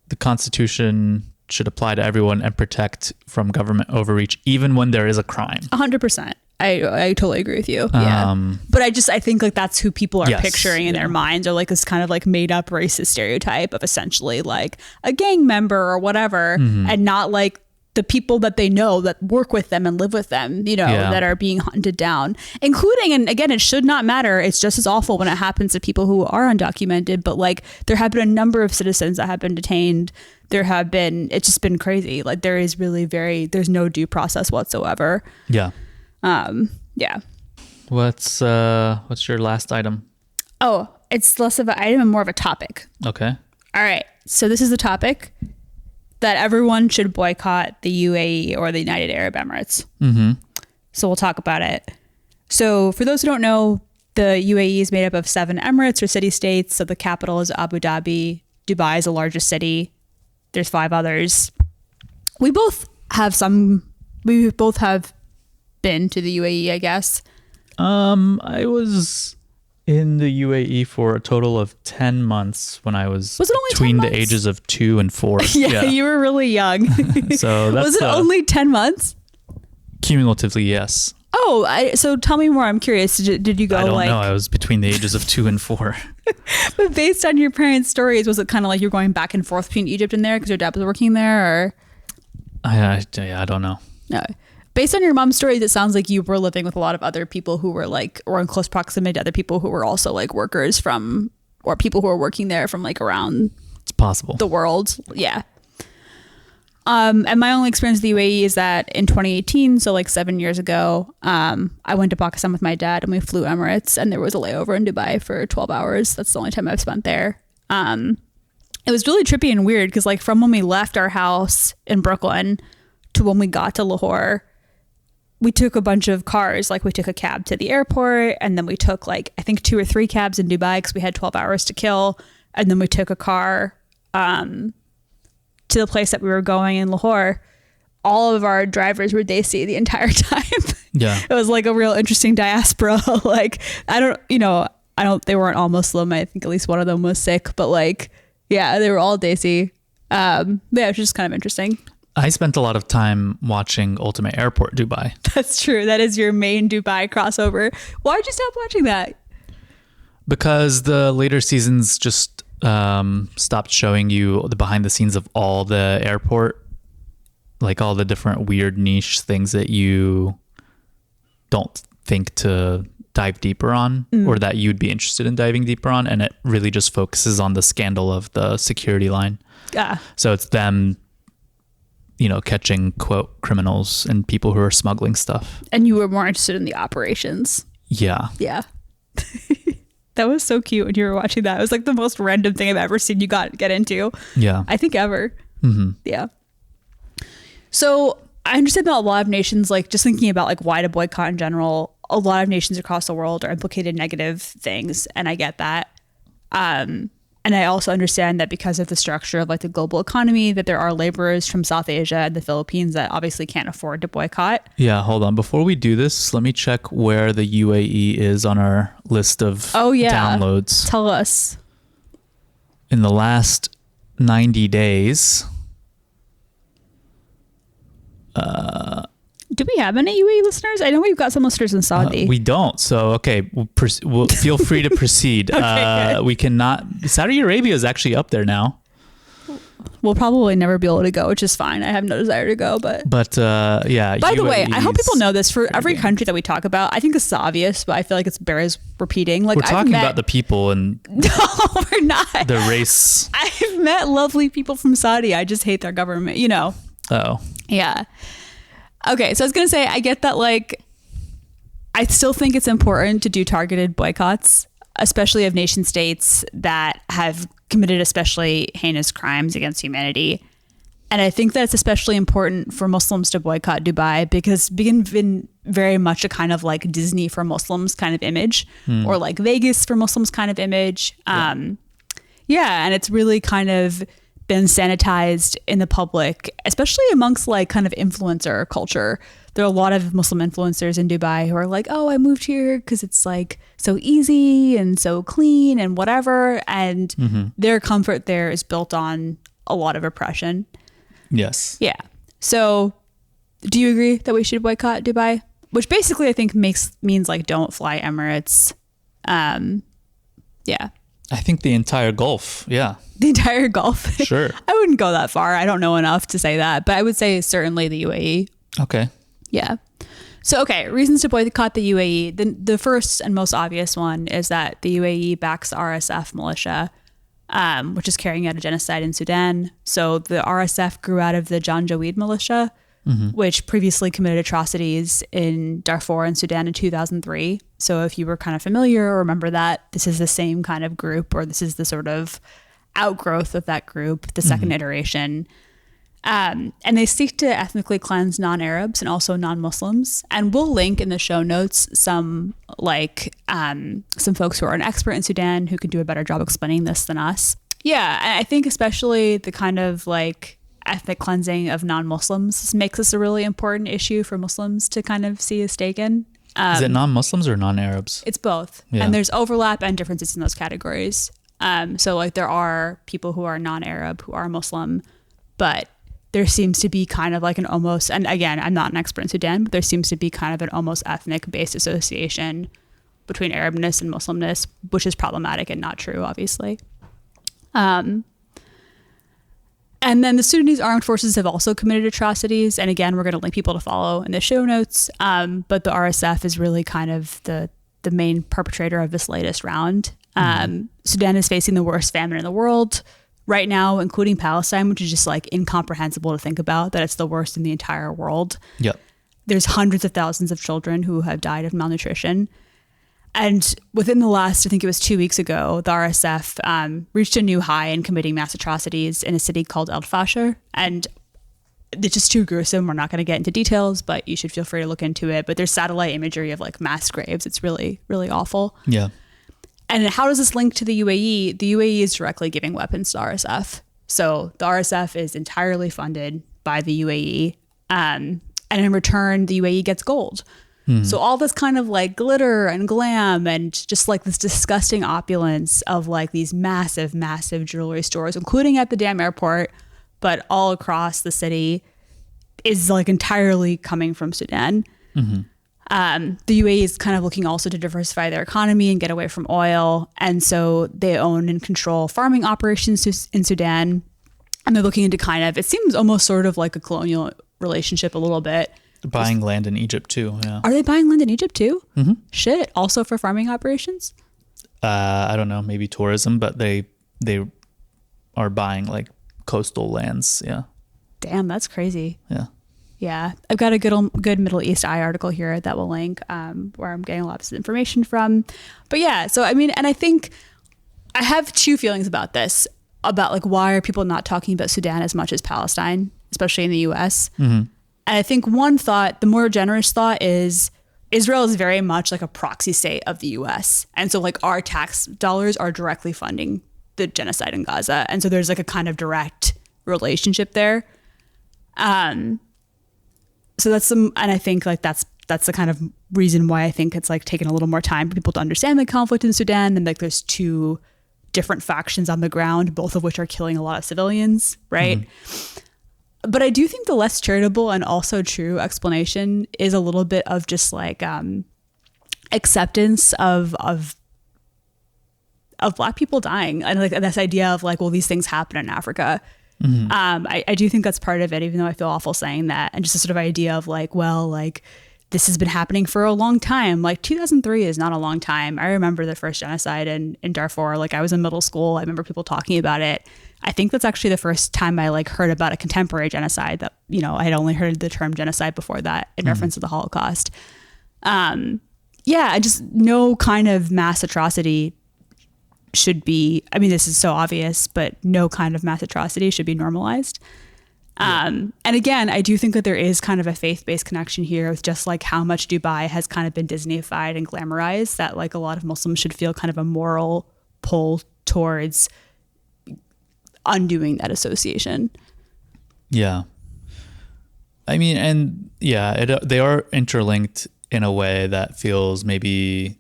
the Constitution should apply to everyone and protect from government overreach, even when there is a crime. 100%. I totally agree with you. Yeah. But I think like that's who people are picturing in their minds, or like this kind of like made up racist stereotype of essentially like a gang member or whatever, and not like the people that they know that work with them and live with them, you know, that are being hunted down, including, and again, it should not matter. It's just as awful when it happens to people who are undocumented, but like there have been a number of citizens that have been detained. It's just been crazy. Like there's no due process whatsoever. Yeah. Yeah. What's your last item? Oh, it's less of an item and more of a topic. Okay. All right. So this is the topic that everyone should boycott the UAE or the United Arab Emirates. Mm-hmm. So we'll talk about it. So for those who don't know, the UAE is made up of 7 emirates or city-states. So the capital is Abu Dhabi. Dubai is the largest city. There's 5 others. We both have been to the UAE, I guess. I was in the UAE for a total of 10 months when I was it only between the ages of 2 and 4. Yeah, you were really young. So that's was it only 10 months? Cumulatively, yes. Oh, so tell me more. I'm curious. Did you go? I don't know. I was between the ages of 2 and 4. But based on your parents' stories, was it kind of like you're going back and forth between Egypt and there because your dad was working there, or? I don't know. No. Based on your mom's stories, it sounds like you were living with a lot of other people who were like, or in close proximity to other people who were also like workers from, or people who are working there from like around. It's possible. The world. Yeah. And my only experience with the UAE is that in 2018, so like 7 years ago, I went to Pakistan with my dad and we flew Emirates, and there was a layover in Dubai for 12 hours. That's the only time I've spent there. It was really trippy and weird because like from when we left our house in Brooklyn to when we got to Lahore, we took a bunch of cars. Like we took a cab to the airport, and then we took like, I think 2 or 3 cabs in Dubai because we had 12 hours to kill. And then we took a car to the place that we were going in Lahore. All of our drivers were Desi the entire time. Yeah. It was like a real interesting diaspora. Like, they weren't all Muslim. I think at least one of them was Sikh, but like, yeah, they were all Desi. Yeah, it was just kind of interesting. I spent a lot of time watching Ultimate Airport Dubai. That's true. That is your main Dubai crossover. Why'd you stop watching that? Because the later seasons just stopped showing you the behind the scenes of all the airport, like all the different weird niche things that you don't think to dive deeper on, or that you'd be interested in diving deeper on, and it really just focuses on the scandal of the security line. Yeah. So it's them, catching quote criminals and people who are smuggling stuff. And you were more interested in the operations. Yeah. Yeah. That was so cute when you were watching that. It was like the most random thing I've ever seen you get into. Yeah. I think ever. Mm-hmm. Yeah. So I understand that a lot of nations, like just thinking about like why to boycott in general, a lot of nations across the world are implicated in negative things. And I get that. And I also understand that because of the structure of like the global economy, that there are laborers from South Asia and the Philippines that obviously can't afford to boycott. Yeah, hold on. Before we do this, let me check where the UAE is on our list of downloads. Tell us. In the last 90 days. Do we have any UAE listeners? I know we've got some listeners in Saudi. We don't. So, okay, we'll feel free to proceed. Okay, we cannot. Saudi Arabia is actually up there now. We'll probably never be able to go, which is fine. I have no desire to go, but yeah. By the way, I hope people know this. For every country that we talk about, I think this is obvious, but I feel like it's bears repeating. Like we're talking about the people and no, we're not. The race. I've met lovely people from Saudi. I just hate their government. Oh. Yeah. Okay, so I was going to say, I get that, like, I still think it's important to do targeted boycotts, especially of nation states that have committed especially heinous crimes against humanity. And I think that it's especially important for Muslims to boycott Dubai because it's been very much a kind of like Disney for Muslims kind of image, or like Vegas for Muslims kind of image. And it's really kind of been sanitized in the public, especially amongst like kind of influencer culture. There are a lot of Muslim influencers in Dubai who are like, oh, I moved here because it's like so easy and so clean and whatever. And their comfort there is built on a lot of oppression. Yes. Yeah. So do you agree that we should boycott Dubai? Which basically I think means like don't fly Emirates. Yeah. I think the entire Gulf. Yeah. The entire Gulf. Sure. I wouldn't go that far. I don't know enough to say that, but I would say certainly the UAE. Okay. Yeah. So, okay, reasons to boycott the UAE. The first and most obvious one is that the UAE backs the RSF militia, which is carrying out a genocide in Sudan. So the RSF grew out of the Janjaweed militia, which previously committed atrocities in Darfur and Sudan in 2003. So if you were kind of familiar or remember that, this is the same kind of group, or this is the sort of outgrowth of that group, the second iteration. And they seek to ethnically cleanse non-Arabs and also non-Muslims. And we'll link in the show notes some folks who are an expert in Sudan who can do a better job explaining this than us. Yeah, and I think especially the kind of like ethnic cleansing of non-Muslims makes this a really important issue for Muslims to kind of see a stake in. Is it non-Muslims or non-Arabs? It's both. Yeah. And there's overlap and differences in those categories. So like there are people who are non-Arab who are Muslim, but there seems to be kind of like an almost, and again, I'm not an expert in Sudan, but there seems to be kind of an almost ethnic-based association between Arabness and Muslimness, which is problematic and not true, obviously. And then the Sudanese armed forces have also committed atrocities. And again, we're going to link people to follow in the show notes. But the RSF is really kind of the main perpetrator of this latest round. Sudan is facing the worst famine in the world right now, including Palestine, which is just like incomprehensible to think about, that it's the worst in the entire world. Yep. There's hundreds of thousands of children who have died of malnutrition. And within the last, I think it was 2 weeks ago, the RSF reached a new high in committing mass atrocities in a city called El Fasher. And it's just too gruesome. We're not going to get into details, but you should feel free to look into it. But there's satellite imagery of like mass graves. It's really, really awful. Yeah. And how does this link to the UAE? The UAE is directly giving weapons to RSF. So the RSF is entirely funded by the UAE. And in return, the UAE gets gold. So all this kind of like glitter and glam and just like this disgusting opulence of like these massive, massive jewelry stores, including at the damn airport, but all across the city, is like entirely coming from Sudan. The UAE is kind of looking also to diversify their economy and get away from oil. And so they own and control farming operations in Sudan. And they're looking into kind of, it seems almost sort of like a colonial relationship a little bit. Buying land in Egypt too. Yeah. Are they buying land in Egypt too? Mm-hmm. Shit. Also for farming operations? I don't know, maybe tourism, but they are buying like coastal lands. Yeah. Damn, that's crazy. Yeah. Yeah. I've got a good Middle East Eye article here that will link where I'm getting lots of information from. But yeah, so I mean, and I think I have two feelings about this, about like why are people not talking about Sudan as much as Palestine, especially in the US? Mm-hmm. And I think one thought, the more generous thought, is Israel is very much like a proxy state of the US. And so like our tax dollars are directly funding the genocide in Gaza. And so there's like a kind of direct relationship there. So that's and I think like that's the kind of reason why I think it's like taken a little more time for people to understand the conflict in Sudan. And like there's two different factions on the ground, both of which are killing a lot of civilians, right? Mm-hmm. But I do think the less charitable and also true explanation is a little bit of just like acceptance of Black people dying, and like this idea of like, well, these things happen in Africa. Mm-hmm. I do think that's part of it, even though I feel awful saying that, and just a sort of idea of like, well, like this has been happening for a long time. Like 2003 is not a long time. I remember the first genocide in Darfur. Like I was in middle school. I remember people talking about it. I think that's actually the first time I like heard about a contemporary genocide that, you know, I had only heard the term genocide before that in reference to the Holocaust. I just, no kind of mass atrocity should be, I mean, this is so obvious, but no kind of mass atrocity should be normalized. And again, I do think that there is kind of a faith-based connection here with just like how much Dubai has kind of been Disneyfied and glamorized, that like a lot of Muslims should feel kind of a moral pull towards undoing that association. Yeah. I mean, and yeah, they are interlinked in a way that feels maybe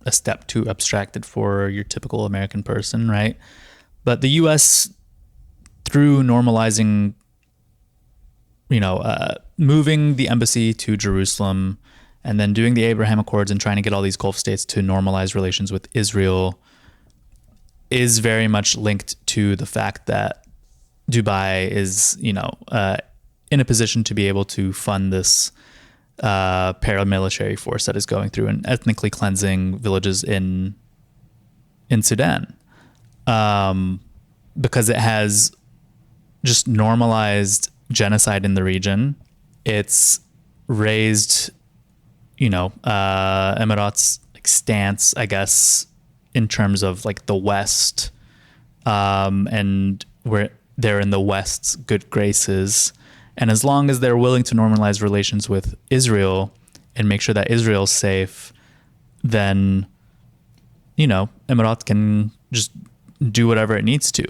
a step too abstracted for your typical American person, right? But the US, through normalizing, moving the embassy to Jerusalem and then doing the Abraham Accords and trying to get all these Gulf states to normalize relations with Israel, is very much linked to the fact that Dubai is, in a position to be able to fund this paramilitary force that is going through and ethnically cleansing villages in Sudan, because it has just normalized genocide in the region. It's raised, Emirates' like stance, I guess, in terms of like the West, and where they're in the West's good graces. And as long as they're willing to normalize relations with Israel and make sure that Israel's safe, then, Emirates can just do whatever it needs to.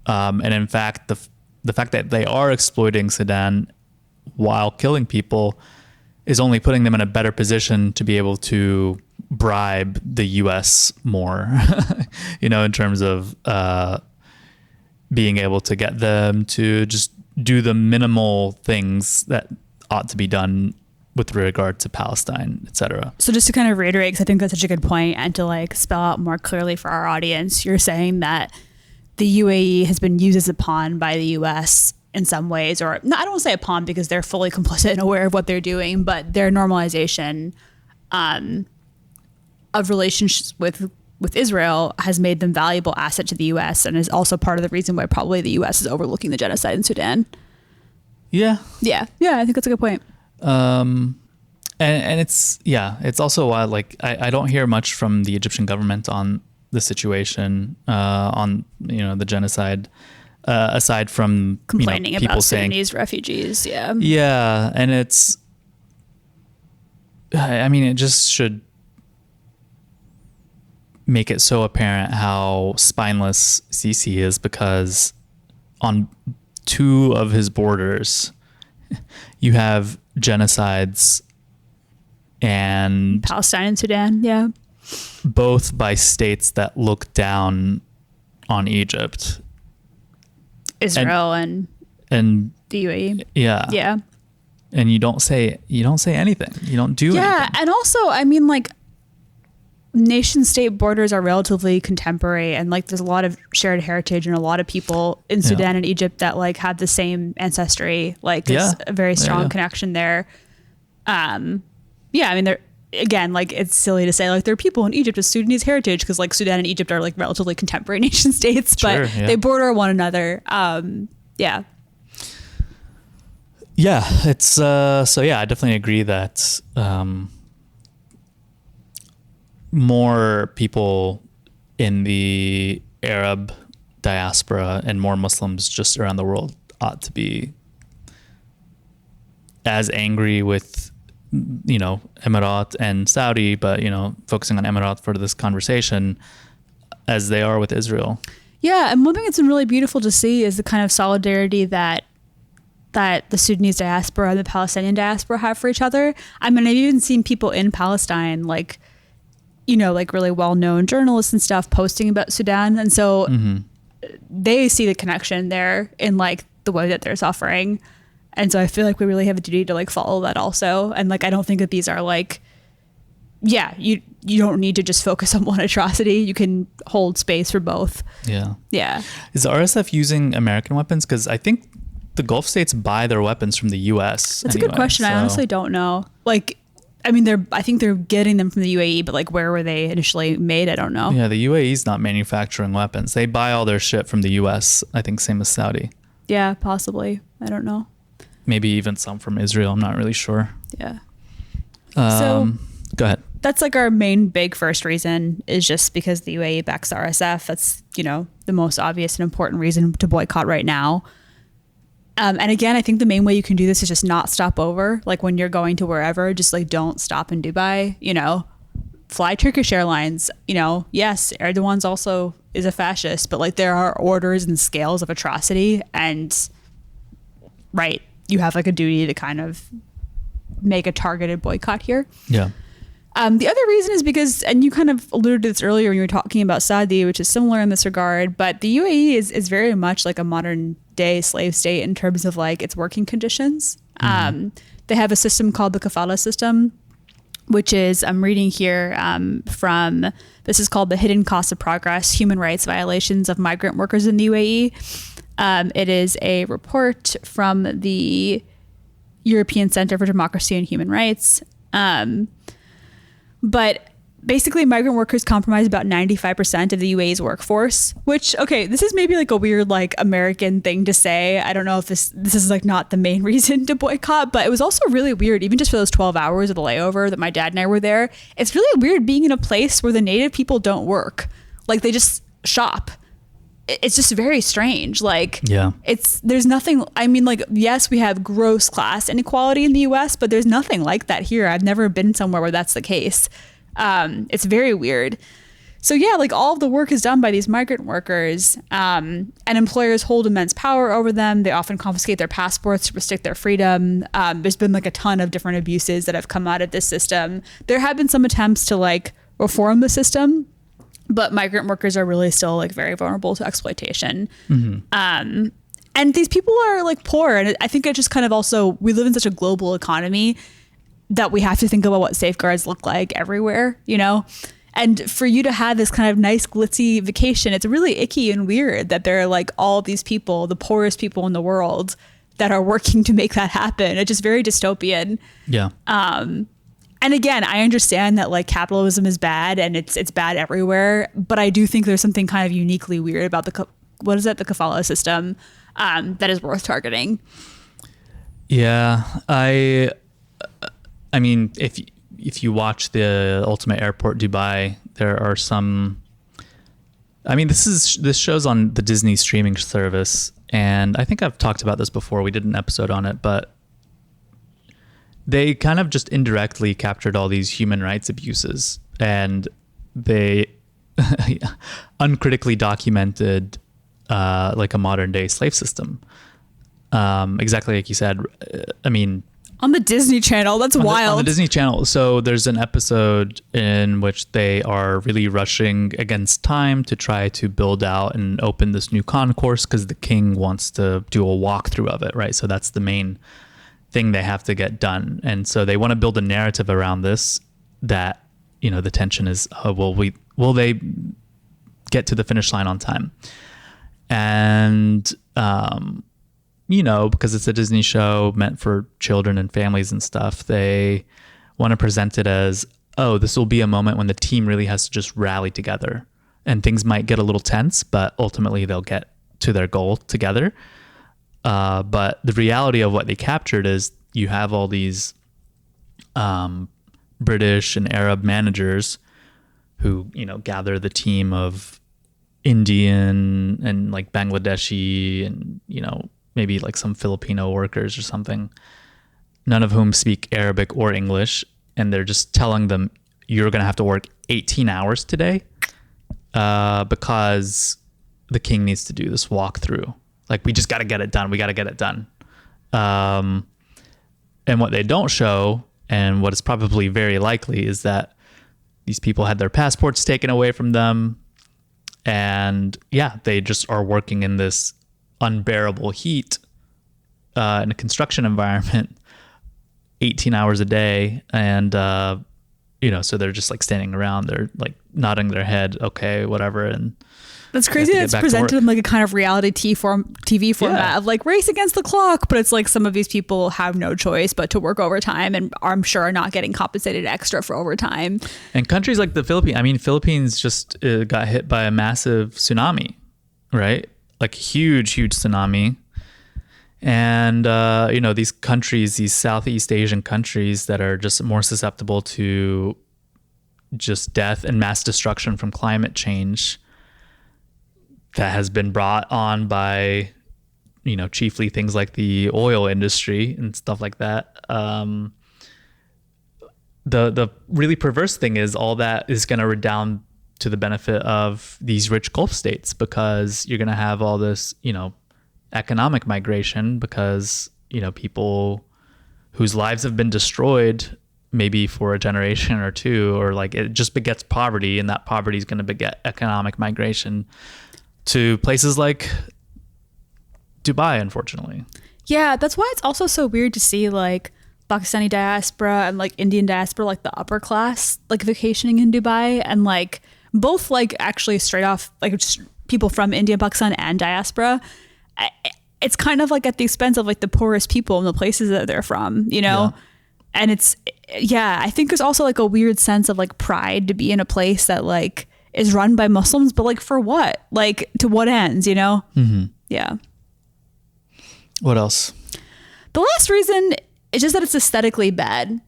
And in fact, the fact that they are exploiting Sudan while killing people is only putting them in a better position to be able to bribe the US more, in terms of being able to get them to just do the minimal things that ought to be done with regard to Palestine, etc. So just to kind of reiterate, because I think that's such a good point, and to like spell out more clearly for our audience, you're saying that the UAE has been used as a pawn by the US in some ways, or no, I don't want to say a pawn because they're fully complicit and aware of what they're doing, but their normalization of relationships with Israel has made them valuable asset to the US, and is also part of the reason why probably the US is overlooking the genocide in Sudan. Yeah, I think that's a good point. And it's also why like I don't hear much from the Egyptian government on the situation, on the genocide, aside from complaining people about saying Sudanese refugees. And it's, I mean, it just should make it so apparent how spineless Sisi is, because on two of his borders you have genocides, and Palestine and Sudan, both by states that look down on Egypt, Israel and the UAE. and you don't say anything. You don't do anything. Yeah, and also, I mean, like, nation state borders are relatively contemporary, and like there's a lot of shared heritage and a lot of people in Sudan and Egypt that like have the same ancestry. Like there's a very strong connection there. I mean, there again, like it's silly to say like there are people in Egypt with Sudanese heritage because like Sudan and Egypt are like relatively contemporary nation states, but they border one another. Yeah, it's so yeah, I definitely agree that more people in the Arab diaspora and more Muslims just around the world ought to be as angry with, you know, Emirat and Saudi, but, you know, focusing on Emirat for this conversation, as they are with Israel. Yeah, and one thing that's been really beautiful to see is the kind of solidarity that the Sudanese diaspora and the Palestinian diaspora have for each other. I mean, I've even seen people in Palestine, like, you know, like really well-known journalists and stuff posting about Sudan. And so they see the connection there in like the way that they're suffering. And so I feel like we really have a duty to like follow that also. And like, I don't think that these are like, you don't need to just focus on one atrocity. You can hold space for both. Yeah. Is the RSF using American weapons? Because I think the Gulf states buy their weapons from the U.S. That's a good question. So. I honestly don't know. Like, I mean, I think they're getting them from the UAE, but like where were they initially made? I don't know. Yeah, the UAE's not manufacturing weapons. They buy all their shit from the US. I think same as Saudi. Yeah, possibly. I don't know. Maybe even some from Israel. I'm not really sure. Yeah. So go ahead. That's like our main big first reason is just because the UAE backs the RSF. That's, you know, the most obvious and important reason to boycott right now. And again, I think the main way you can do this is just not stop over. Like when you're going to wherever, just like don't stop in Dubai, you know, fly Turkish Airlines, you know, yes, Erdogan's also is a fascist, but like there are orders and scales of atrocity and right. You have like a duty to kind of make a targeted boycott here. Yeah. The other reason is because, and you kind of alluded to this earlier when you were talking about Saudi, which is similar in this regard, but the UAE is very much like a modern day slave state in terms of like its working conditions. They have a system called the kafala system, which is, I'm reading here this is called the Hidden Costs of Progress, Human Rights Violations of Migrant Workers in the UAE. It is a report from the European Center for Democracy and Human Rights. But basically migrant workers comprise about 95% of the UAE's workforce, which, okay, this is maybe like a weird, like American thing to say. I don't know if this is like not the main reason to boycott, but it was also really weird, even just for those 12 hours of the layover that my dad and I were there. It's really weird being in a place where the native people don't work. Like they just shop. It's just very strange. Like, there's nothing, I mean, like, yes, we have gross class inequality in the US, but there's nothing like that here. I've never been somewhere where that's the case. It's very weird. So yeah, like all of the work is done by these migrant workers, and employers hold immense power over them. They often confiscate their passports to restrict their freedom. There's been like a ton of different abuses that have come out of this system. There have been some attempts to like reform the system, but migrant workers are really still like very vulnerable to exploitation. And these people are like poor. And I think it just kind of also, we live in such a global economy that we have to think about what safeguards look like everywhere, you know? And for you to have this kind of nice glitzy vacation, it's really icky and weird that there are like all these people, the poorest people in the world, that are working to make that happen. It's just very dystopian. Yeah. And again, I understand that like capitalism is bad and it's bad everywhere, but I do think there's something kind of uniquely weird about the kafala system that is worth targeting. Yeah, I mean, if you watch the Ultimate Airport Dubai, there are some. I mean, this show's on the Disney streaming service, and I think I've talked about this before. We did an episode on it, but they kind of just indirectly captured all these human rights abuses, and they uncritically documented like a modern day slave system. Exactly like you said. I mean, on the Disney Channel, that's wild. On the Disney Channel. So there's an episode in which they are really rushing against time to try to build out and open this new concourse because the king wants to do a walkthrough of it, right? So that's the main thing they have to get done. And so they want to build a narrative around this that, the tension is, will they get to the finish line on time? And, because it's a Disney show meant for children and families and stuff, they want to present it as, oh, this will be a moment when the team really has to just rally together, and things might get a little tense, but ultimately they'll get to their goal together. But the reality of what they captured is you have all these British and Arab managers who, gather the team of Indian and like Bangladeshi and, maybe like some Filipino workers or something, none of whom speak Arabic or English. And they're just telling them, you're going to have to work 18 hours today because the king needs to do this walkthrough. Like, we just got to get it done. We got to get it done. And what they don't show, and what is probably very likely, is that these people had their passports taken away from them. And yeah, they just are working in this unbearable heat in a construction environment 18 hours a day. And, so they're just like standing around. They're like nodding their head. Okay, whatever. And that's crazy that it's presented in like a kind of reality TV format of like race against the clock. But it's like some of these people have no choice but to work overtime, and I'm sure are not getting compensated extra for overtime. And countries like the Philippines just got hit by a massive tsunami, right? Like huge tsunami. And, these countries, these Southeast Asian countries that are just more susceptible to just death and mass destruction from climate change, that has been brought on by, chiefly things like the oil industry and stuff like that. The really perverse thing is all that is going to redound to the benefit of these rich Gulf states, because you're going to have all this, economic migration, because, people whose lives have been destroyed maybe for a generation or two, or like it just begets poverty, and that poverty is going to beget economic migration to places like Dubai, unfortunately. Yeah, that's why it's also so weird to see like Pakistani diaspora and like Indian diaspora, like the upper class, like vacationing in Dubai, and like both like actually straight off like just people from India, Pakistan, and diaspora. It's kind of like at the expense of like the poorest people in the places that they're from, Yeah. And I think there's also like a weird sense of like pride to be in a place that like is run by Muslims, but like for what? Like to what ends, Mm-hmm. Yeah. What else? The last reason is just that it's aesthetically bad.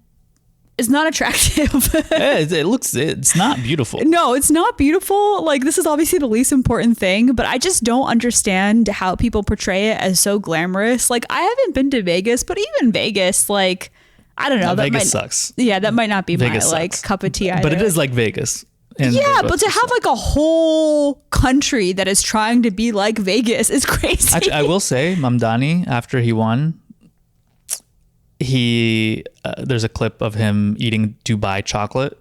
It's not attractive. It's not beautiful. No, it's not beautiful. Like, this is obviously the least important thing, but I just don't understand how people portray it as so glamorous. Like, I haven't been to Vegas, but even Vegas, like, I don't know. Vegas sucks. Yeah, that might not be Vegas my sucks. cup of tea either. But it is like Vegas. Yeah, but to have like a whole country that is trying to be like Vegas is crazy. Actually, I will say, Mamdani, after he won, there's a clip of him eating Dubai chocolate.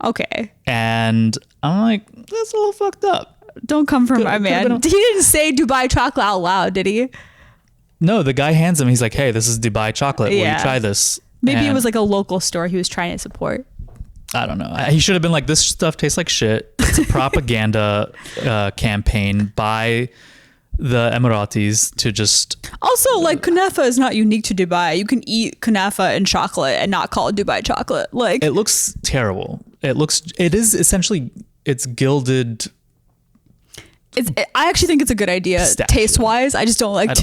Okay. And I'm like, that's a little fucked up. Don't come from my man. He didn't say Dubai chocolate out loud, did he? No, the guy hands him. He's like, hey, this is Dubai chocolate. Will you try this? Maybe it was like a local store he was trying to support. I don't know. He should have been like, this stuff tastes like shit. It's a propaganda campaign by the Emiratis to just... Also, like, kunafa is not unique to Dubai. You can eat kunafa and chocolate and not call it Dubai chocolate. Like, it looks terrible. It is essentially, it's gilded... I actually think it's a good idea taste-wise. I just don't like...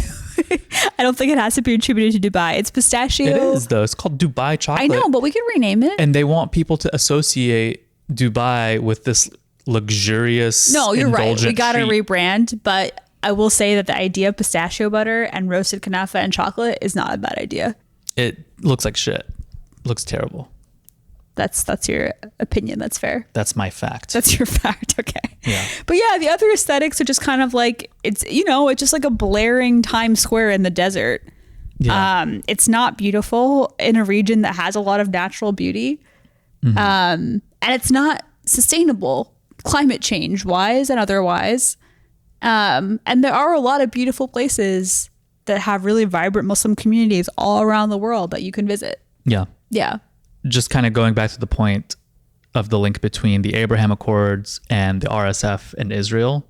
I don't think it has to be attributed to Dubai. It's pistachio. It is, though. It's called Dubai chocolate. I know, but we could rename it. And they want people to associate Dubai with this luxurious, No, you're right. We got to treat. rebrand, but I will say that the idea of pistachio butter and roasted kunafa and chocolate is not a bad idea. It looks like shit. Looks terrible. That's your opinion. That's fair. That's my fact. That's your fact. Okay. Yeah. But yeah, the other aesthetics are just kind of like, it's just like a blaring Times Square in the desert. Yeah. It's not beautiful in a region that has a lot of natural beauty. Mm-hmm. And it's not sustainable climate change wise and otherwise. And there are a lot of beautiful places that have really vibrant Muslim communities all around the world that you can visit. Yeah. Yeah. Just kind of going back to the point of the link between the Abraham Accords and the RSF and Israel.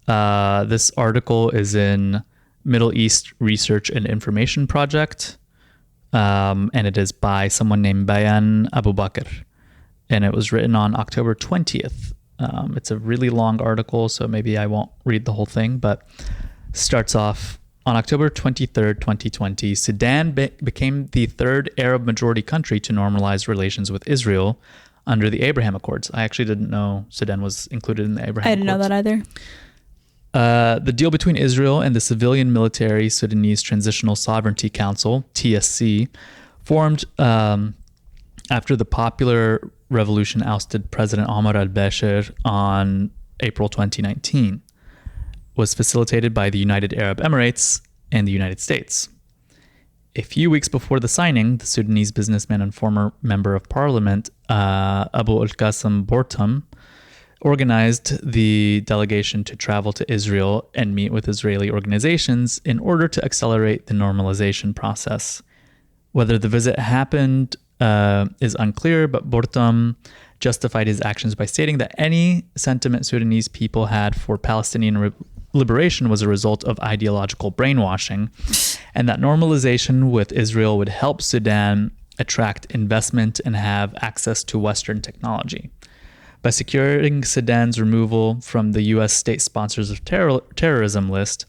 This article is in Middle East Research and Information Project, and it is by someone named Bayan Abu Bakr, and it was written on October 20th. It's a really long article, so maybe I won't read the whole thing, but starts off, on October 23rd, 2020, Sudan became the third Arab-majority country to normalize relations with Israel under the Abraham Accords. I actually didn't know Sudan was included in the Abraham Accords. I didn't know that either. The deal between Israel and the civilian military Sudanese Transitional Sovereignty Council, TSC, formed after the Popular Revolution ousted President Omar al-Bashir on April 2019, was facilitated by the United Arab Emirates and the United States. A few weeks before the signing, the Sudanese businessman and former member of parliament, Abu al-Qasim Bortam, organized the delegation to travel to Israel and meet with Israeli organizations in order to accelerate the normalization process. Whether the visit happened is unclear, but Bortam justified his actions by stating that any sentiment Sudanese people had for Palestinian liberation was a result of ideological brainwashing, and that normalization with Israel would help Sudan attract investment and have access to Western technology. By securing Sudan's removal from the U.S. state sponsors of terrorism list,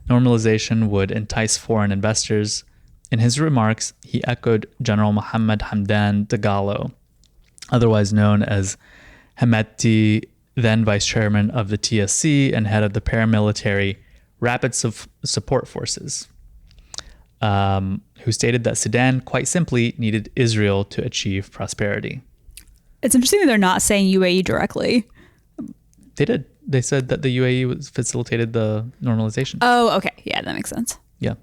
normalization would entice foreign investors. In his remarks, he echoed General Mohammed Hamdan Dagalo, otherwise known as Hemedti, then vice chairman of the TSC and head of the paramilitary Rapid Support Forces, who stated that Sudan, quite simply, needed Israel to achieve prosperity. It's interesting that they're not saying UAE directly. They did. They said that the UAE facilitated the normalization. Oh, okay. Yeah, that makes sense. Yeah.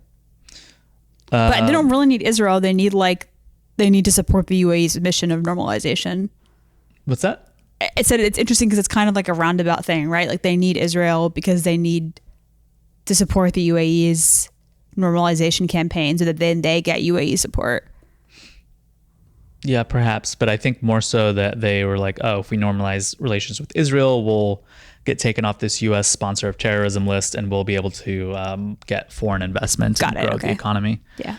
But they don't really need Israel. They need to support the UAE's mission of normalization. What's that? It said it's interesting because it's kind of like a roundabout thing, right? Like they need Israel because they need to support the UAE's normalization campaign so that then they get UAE support. Yeah, perhaps. But I think more so that they were like, oh, if we normalize relations with Israel, we'll get taken off this U.S. sponsor of terrorism list and we'll be able to get foreign investment and grow the economy. Yeah.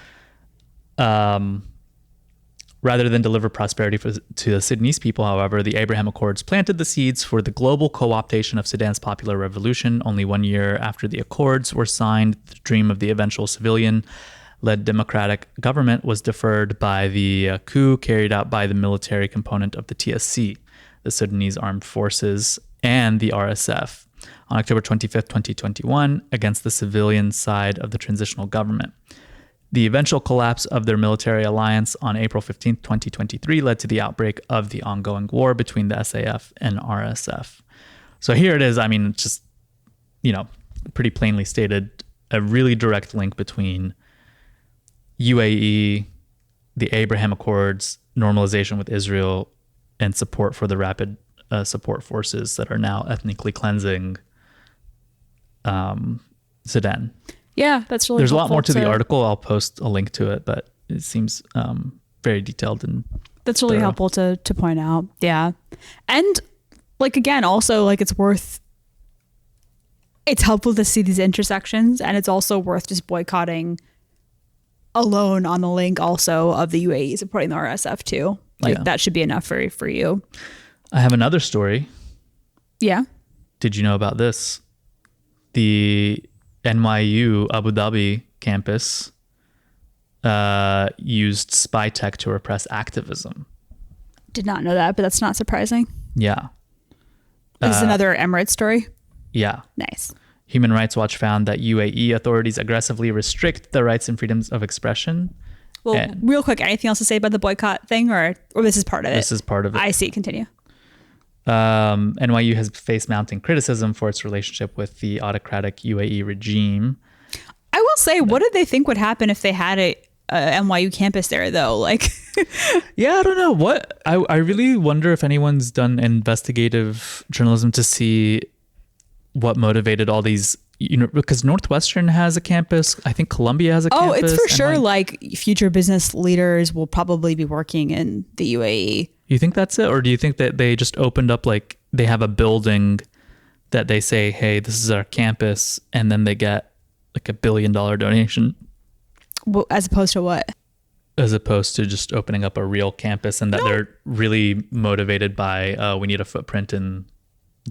Rather than deliver prosperity to the Sudanese people, however, the Abraham Accords planted the seeds for the global co-optation of Sudan's popular revolution. Only 1 year after the Accords were signed, the dream of the eventual civilian-led democratic government was deferred by the coup carried out by the military component of the TSC, the Sudanese Armed Forces, and the RSF, on October 25th, 2021, against the civilian side of the transitional government. The eventual collapse of their military alliance on April 15th, 2023 led to the outbreak of the ongoing war between the SAF and RSF. So here it is. I mean, it's just, pretty plainly stated, a really direct link between UAE, the Abraham Accords, normalization with Israel, and support for the rapid support forces that are now ethnically cleansing Sudan. Yeah, that's really There's a lot more to the article. I'll post a link to it, but it seems very detailed and that's really thorough. helpful to point out. Yeah. And again, also it's helpful to see these intersections, and it's also worth just boycotting alone on the link also of the UAE supporting the RSF too. That should be enough for you. I have another story. Yeah. Did you know about this? The NYU Abu Dhabi campus used spy tech to repress activism. Did not know that, but that's not surprising. Yeah. This is another Emirates story? Yeah. Nice. Human Rights Watch found that UAE authorities aggressively restrict the rights and freedoms of expression. Well, real quick, anything else to say about the boycott thing, or this is part of it? This is part of it. I see. Continue. NYU has faced mounting criticism for its relationship with the autocratic UAE regime. I will say, what did they think would happen if they had a NYU campus there, though? Yeah, I don't know. I really wonder if anyone's done investigative journalism to see what motivated all these because Northwestern has a campus. I think Columbia has a campus. Oh, it's for sure. NYU. Like future business leaders will probably be working in the UAE. You think that's it? Or do you think that they just opened up, like they have a building that they say, hey, this is our campus, and then they get like $1 billion donation? Well, as opposed to what? As opposed to just opening up a real campus, and that they're really motivated by, we need a footprint in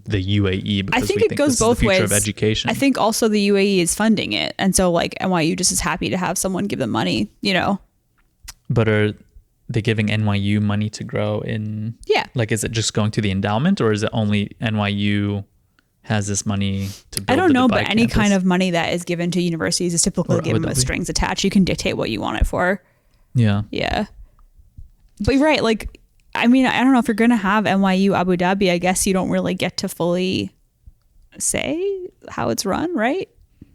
the UAE because I think we it think goes this is both the future ways. of education. I think also the UAE is funding it. And so like NYU just is happy to have someone give them money, you know? But are they giving NYU money to grow in? Yeah. Like, is it just going to the endowment, or is it only NYU has this money to build I don't know, Dubai but any campus? kind of money that is given to universities is typically Or given Abu with Dhabi. strings attached. You can dictate what you want it for. Yeah. Yeah. But you're right. Like, I mean, I don't know if you're going to have NYU Abu Dhabi, I guess you don't really get to fully say how it's run, right?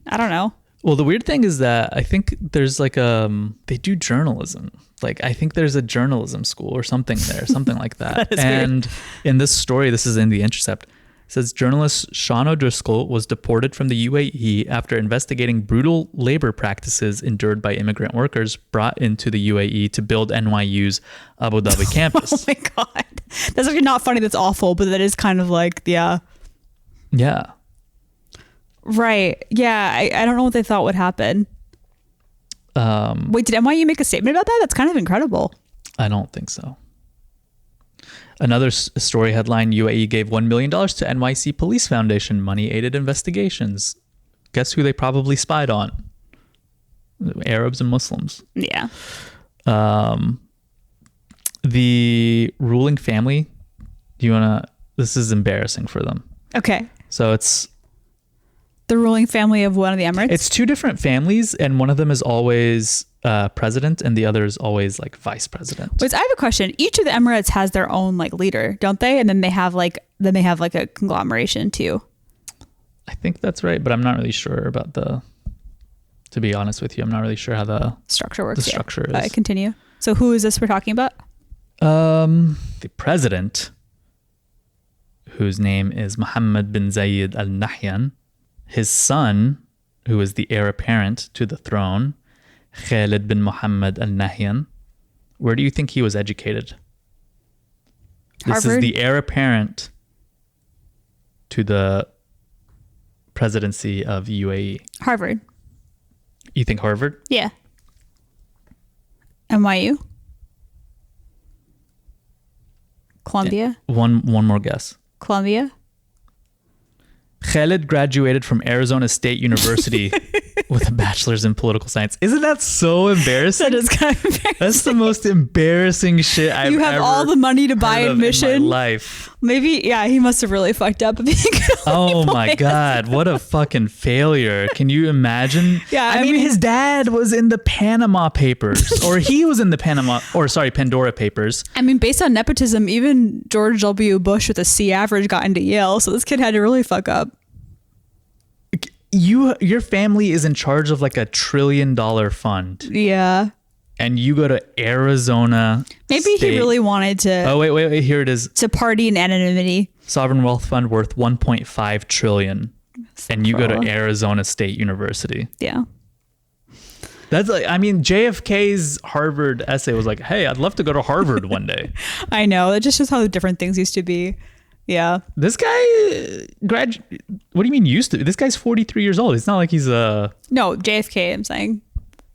I don't know. Well, the weird thing is that I think there's like they do journalism. Like, I think there's a journalism school or something there, something like that. That is and in this story, this is in The Intercept, it says journalist Sean O'Driscoll was deported from the UAE after investigating brutal labor practices endured by immigrant workers brought into the UAE to build NYU's Abu Dhabi campus. Oh my God. That's actually not funny. That's awful. But that is kind of like, yeah. Yeah. Right. Yeah. I don't know what they thought would happen. Wait, did NYU make a statement about that? That's kind of incredible. I don't think so. Another story headline, UAE gave $1 million to NYC Police Foundation. Money aided investigations. Guess who they probably spied on? Arabs and Muslims. Yeah. The ruling family, this is embarrassing for them. Okay. So it's The ruling family of one of the Emirates? It's two different families, and one of them is always president, and the other is always like vice president. Wait, I have a question. Each of the Emirates has their own like leader, don't they? And then they have like a conglomeration too. I think that's right, but I'm not really sure about to be honest with you, I'm not really sure how the Structure works. The structure is. All right, continue. So who is this we're talking about? The president, whose name is Mohammed bin Zayed Al Nahyan, his son, who is the heir apparent to the throne, Khalid bin Mohammed Al Nahyan. Where do you think he was educated? This Harvard? is the heir apparent to the presidency of UAE. Harvard. You think Harvard? Yeah. NYU? Columbia? One more guess. Columbia? Khalid graduated from Arizona State University with a bachelor's in political science. Isn't that so embarrassing? That is kind of embarrassing. That's the most embarrassing shit I've ever You have all the money to buy heard of admission. in my life. Maybe, yeah, he must have really fucked up. If he could only Oh my play God, what a fucking failure. Can you imagine? Yeah, I mean, his dad was in the Panama Papers, or he was in the Pandora Papers. I mean, based on nepotism, even George W. Bush with a C average got into Yale. So this kid had to really fuck up. Your family is in charge of like $1 trillion fund, Yeah. and you go to Arizona. Maybe State. he really wanted to Oh wait, here it is. to party in anonymity. Sovereign wealth fund worth 1.5 trillion, and you go to Cool. Arizona State University. Yeah. That's like, I mean, JFK's Harvard essay was like, "Hey, I'd love to go to Harvard one day." I know. It just shows how different things used to be. Yeah. This guy what do you mean used to? This guy's 43 years old. It's not like he's No, JFK, I'm saying.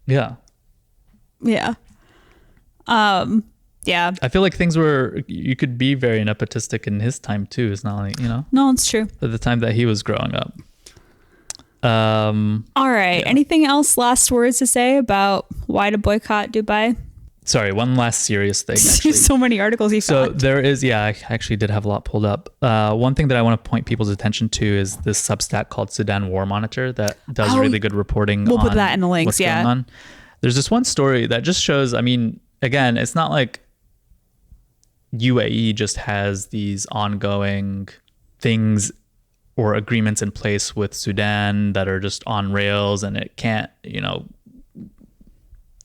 yeah. Yeah. Yeah. I feel like you could be very nepotistic in his time too. It's not like, No, it's true. at the time that he was growing up. All right. Anything else? Last words to say about why to boycott Dubai? Sorry, one last serious thing. Actually. So many articles you So found. there is, I actually did have a lot pulled up. One thing that I want to point people's attention to is this Substack called Sudan War Monitor that does really good reporting. We'll put on that in the links, what's yeah. going on. There's this one story that just shows, I mean, again, it's not like UAE just has these ongoing things or agreements in place with Sudan that are just on rails, and it can't,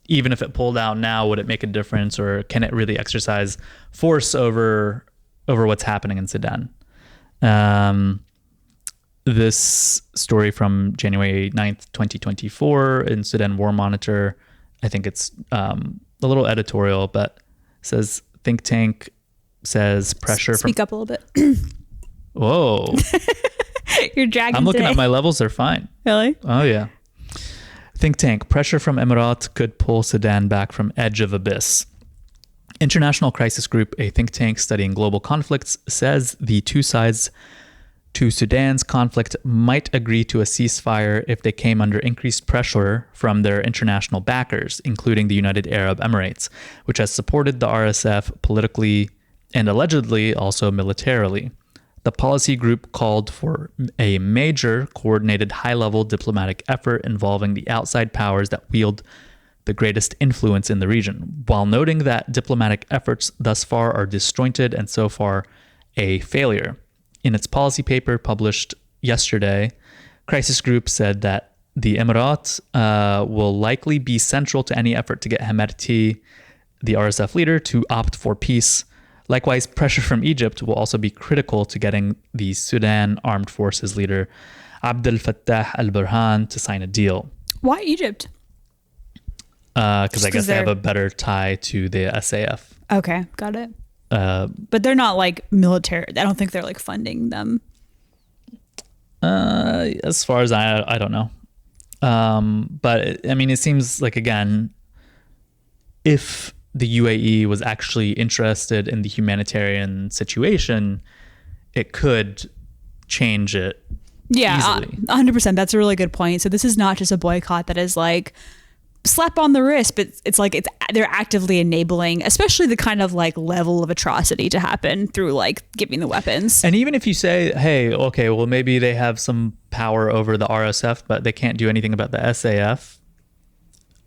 even if it pulled out now, would it make a difference, or can it really exercise force over what's happening in Sudan? this story from January 9th, 2024 in Sudan War Monitor. I think it's a little editorial, but says think tank says pressure Speak up a little bit. Whoa. You're dragging I'm looking today. at my levels. They're fine. Really? Oh, yeah. Think tank. Pressure from Emirat could pull Sudan back from edge of abyss. International Crisis Group, a think tank studying global conflicts, says the two sides to Sudan's conflict might agree to a ceasefire if they came under increased pressure from their international backers, including the United Arab Emirates, which has supported the RSF politically and allegedly also militarily. The policy group called for a major, coordinated, high-level diplomatic effort involving the outside powers that wield the greatest influence in the region, while noting that diplomatic efforts thus far are disjointed and so far a failure. In its policy paper published yesterday, Crisis Group said that the Emirates will likely be central to any effort to get Hemedti, the RSF leader, to opt for peace. Likewise, pressure from Egypt will also be critical to getting the Sudan Armed Forces leader Abdel Fattah al-Burhan to sign a deal. Why Egypt? Because I guess they have a better tie to the SAF. Okay, got it. But they're not like military. I don't think they're like funding them. As far as I don't know. But I mean, it seems like, again, if the UAE was actually interested in the humanitarian situation, it could change it easily. 100%. That's a really good point. So this is not just a boycott that is like slap on the wrist, but it's like they're actively enabling, especially the kind of like level of atrocity to happen through like giving the weapons. And even if you say, hey, okay, well, maybe they have some power over the RSF, but they can't do anything about the SAF,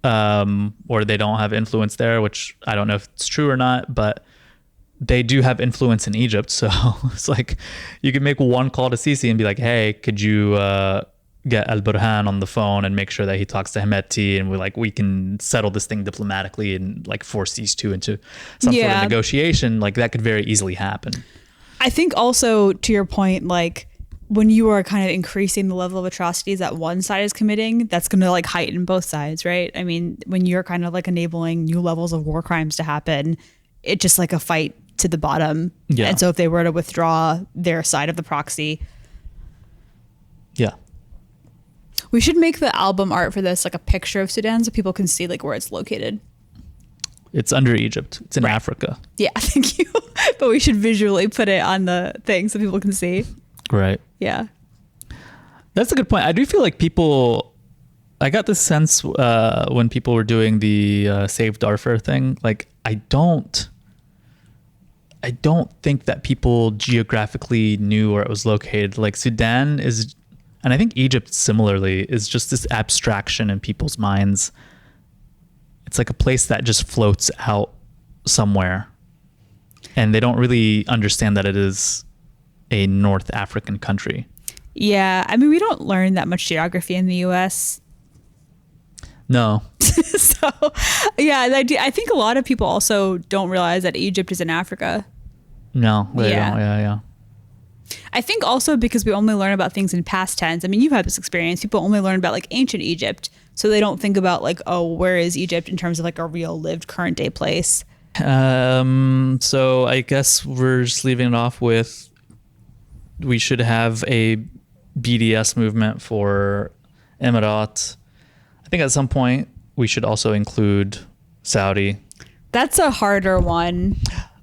or they don't have influence there, which I don't know if it's true or not, but they do have influence in Egypt. So it's like you could make one call to Sisi and be like, hey, could you get Al-Burhan on the phone and make sure that he talks to Hemedti, and we can settle this thing diplomatically and like force these two into some sort of negotiation. Like that could very easily happen. I think also to your point, like when you are kind of increasing the level of atrocities that one side is committing, that's going to like heighten both sides, right? I mean, when you're kind of like enabling new levels of war crimes to happen, it's just like a fight to the bottom. Yeah. And so if they were to withdraw their side of the proxy. Yeah. We should make the album art for this like a picture of Sudan so people can see like where it's located. It's under Egypt. It's in Africa. Yeah, thank you. But we should visually put it on the thing so people can see. Right. Yeah. That's a good point. I do feel like I got this sense when people were doing the Save Darfur thing. Like, I don't think that people geographically knew where it was located. Like Sudan is, and I think Egypt similarly, is just this abstraction in people's minds. It's like a place that just floats out somewhere, and they don't really understand that it is a North African country. Yeah, I mean, we don't learn that much geography in the U.S. No. So, yeah, I think a lot of people also don't realize that Egypt is in Africa. No, they don't. Yeah. I think also because we only learn about things in past tense. I mean, you've had this experience. People only learn about like ancient Egypt. So they don't think about like, oh, where is Egypt in terms of like a real lived current day place. So I guess we're just leaving it off with we should have a BDS movement for Emirat. I think at some point we should also include Saudi. That's a harder one.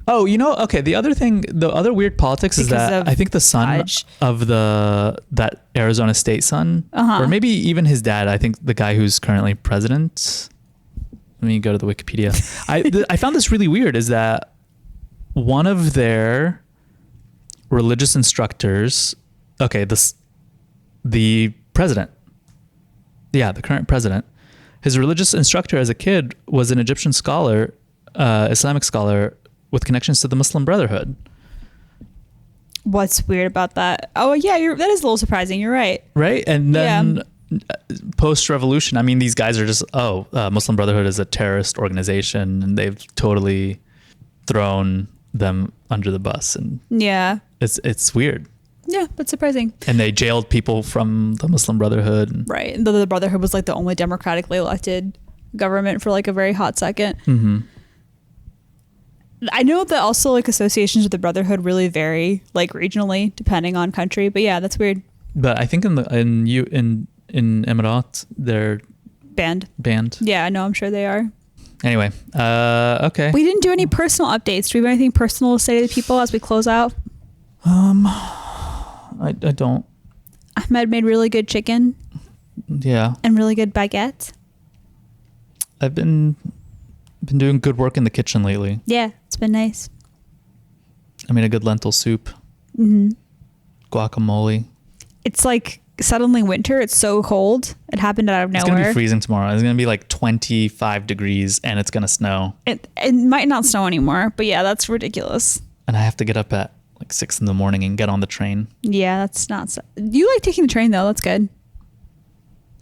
Oh, okay. The other weird politics is that I think the son of that Arizona State son, or maybe even his dad, I think the guy who's currently president. Let me go to the Wikipedia. I found this really weird, is that one of their religious instructors, the president, the current president, his religious instructor as a kid was an Egyptian scholar, Islamic scholar, with connections to the Muslim Brotherhood. What's weird about that? Oh, yeah, that is a little surprising. You're right. Right? And then post-revolution, I mean, these guys are just, Muslim Brotherhood is a terrorist organization, and they've totally thrown them under the bus. And yeah, it's weird. Yeah, that's surprising. And they jailed people from the Muslim Brotherhood. Right. And the Brotherhood was like the only democratically elected government for like a very hot second. Mm-hmm. I know that also like associations with the Brotherhood really vary like regionally depending on country. But yeah, that's weird. But I think in Emirat, they're Banned. Yeah, no, I'm sure they are. Anyway, okay. We didn't do any personal updates. Do we have anything personal to say to the people as we close out? I don't. Ahmed made really good chicken. Yeah. And really good baguettes. I've been doing good work in the kitchen lately. Yeah, it's been nice. I made a good lentil soup. Mm-hmm. Guacamole. It's like suddenly winter. It's so cold. It happened out of nowhere. It's going to be freezing tomorrow. It's going to be like 25 degrees and it's going to snow. It might not snow anymore, but yeah, that's ridiculous. And I have to get up at like 6 a.m. and get on the train. Yeah, that's not so. You like taking the train though. That's good.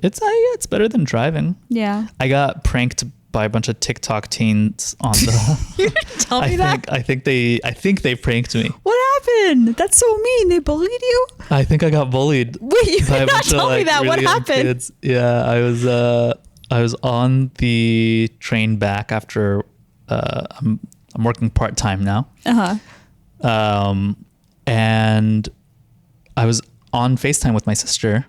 It's better than driving. Yeah. I got pranked by a bunch of TikTok teens on the. You didn't tell me that. I think they pranked me. What happened? That's so mean. They bullied you? I think I got bullied. Wait, you did not tell me that. What happened? Kids. Yeah, I was on the train back after I'm working part-time now. And I was on FaceTime with my sister.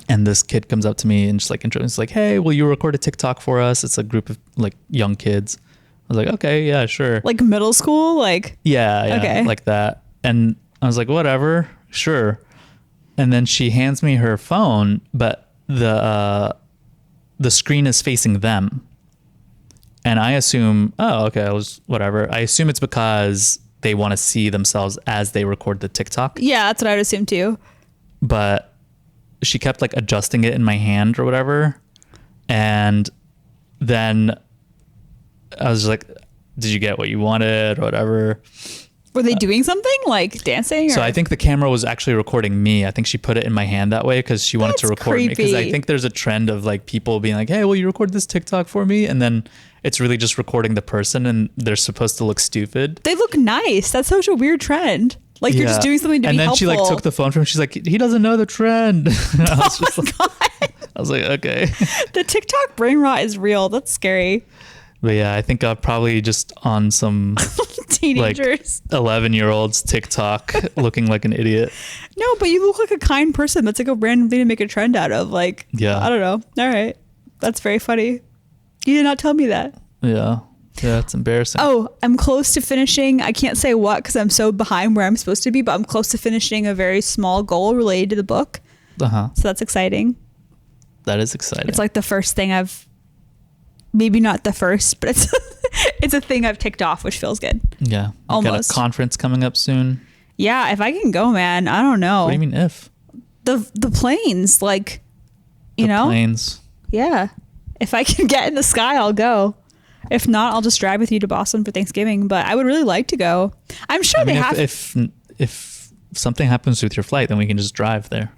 And this kid comes up to me and just like introduces, like, "Hey, will you record a TikTok for us?" It's a group of like young kids. I was like, "Okay, yeah, sure." Like middle school, like. Yeah, okay. Like that. And I was like, "Whatever, sure." And then she hands me her phone, but the screen is facing them. And I assume, oh, okay, whatever. I assume it's because they want to see themselves as they record the TikTok. Yeah, that's what I would assume too. But she kept like adjusting it in my hand or whatever. And then I was like, "Did you get what you wanted?" or whatever. Were they doing something like dancing? Or? So I think the camera was actually recording me. I think she put it in my hand that way because she wanted to record me. Because I think there's a trend of like people being like, "Hey, will you record this TikTok for me?" And then it's really just recording the person and they're supposed to look stupid. They look nice. That's such a weird trend. Like you're just doing something to be helpful. And then she like took the phone from him. She's like, "He doesn't know the trend." I was just God. I was like, okay. The TikTok brain rot is real. That's scary. But yeah, I think I'm probably just on some teenagers, like 11-year-olds TikTok looking like an idiot. No, but you look like a kind person. That's like a random thing to make a trend out of. Like, yeah, I don't know. All right. That's very funny. You did not tell me that. Yeah. Yeah, it's embarrassing. Oh, I'm close to finishing. I can't say what because I'm so behind where I'm supposed to be, but I'm close to finishing a very small goal related to the book. So that's exciting. That is exciting. It's like the first thing maybe not the first, but it's a thing I've ticked off, which feels good. Yeah. Almost. Got a conference coming up soon. Yeah, if I can go, man. I don't know. What do you mean if? The planes, like, you know? Planes. Yeah. If I can get in the sky, I'll go. If not, I'll just drive with you to Boston for Thanksgiving. But I would really like to go. I'm sure they have. If something happens with your flight, then we can just drive there.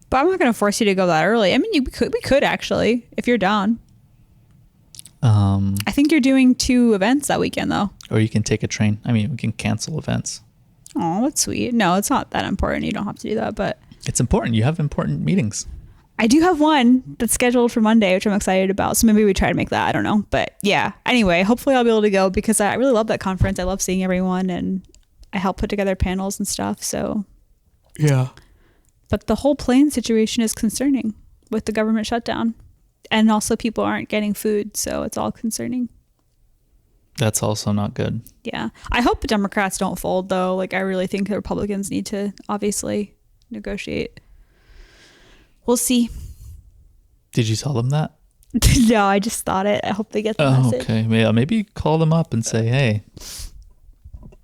But I'm not going to force you to go that early. I mean, we could actually, if you're down. I think you're doing 2 events that weekend, though. Or you can take a train. I mean, we can cancel events. Oh, that's sweet. No, it's not that important. You don't have to do that, but it's important. You have important meetings. I do have one that's scheduled for Monday, which I'm excited about. So maybe we try to make that. I don't know. But yeah, anyway, hopefully I'll be able to go because I really love that conference. I love seeing everyone and I help put together panels and stuff. So yeah. But the whole plane situation is concerning with the government shutdown. And also people aren't getting food. So it's all concerning. That's also not good. Yeah. I hope the Democrats don't fold, though. Like, I really think the Republicans need to obviously negotiate. We'll see. Did you tell them that? No, I just thought it. I hope they get the message. Okay. Yeah, maybe call them up and say, "Hey,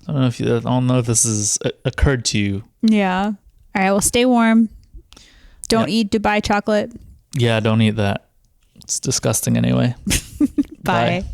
I don't know if this has occurred to you." Yeah. All right. Well, stay warm. Don't eat Dubai chocolate. Yeah, don't eat that. It's disgusting anyway. Bye.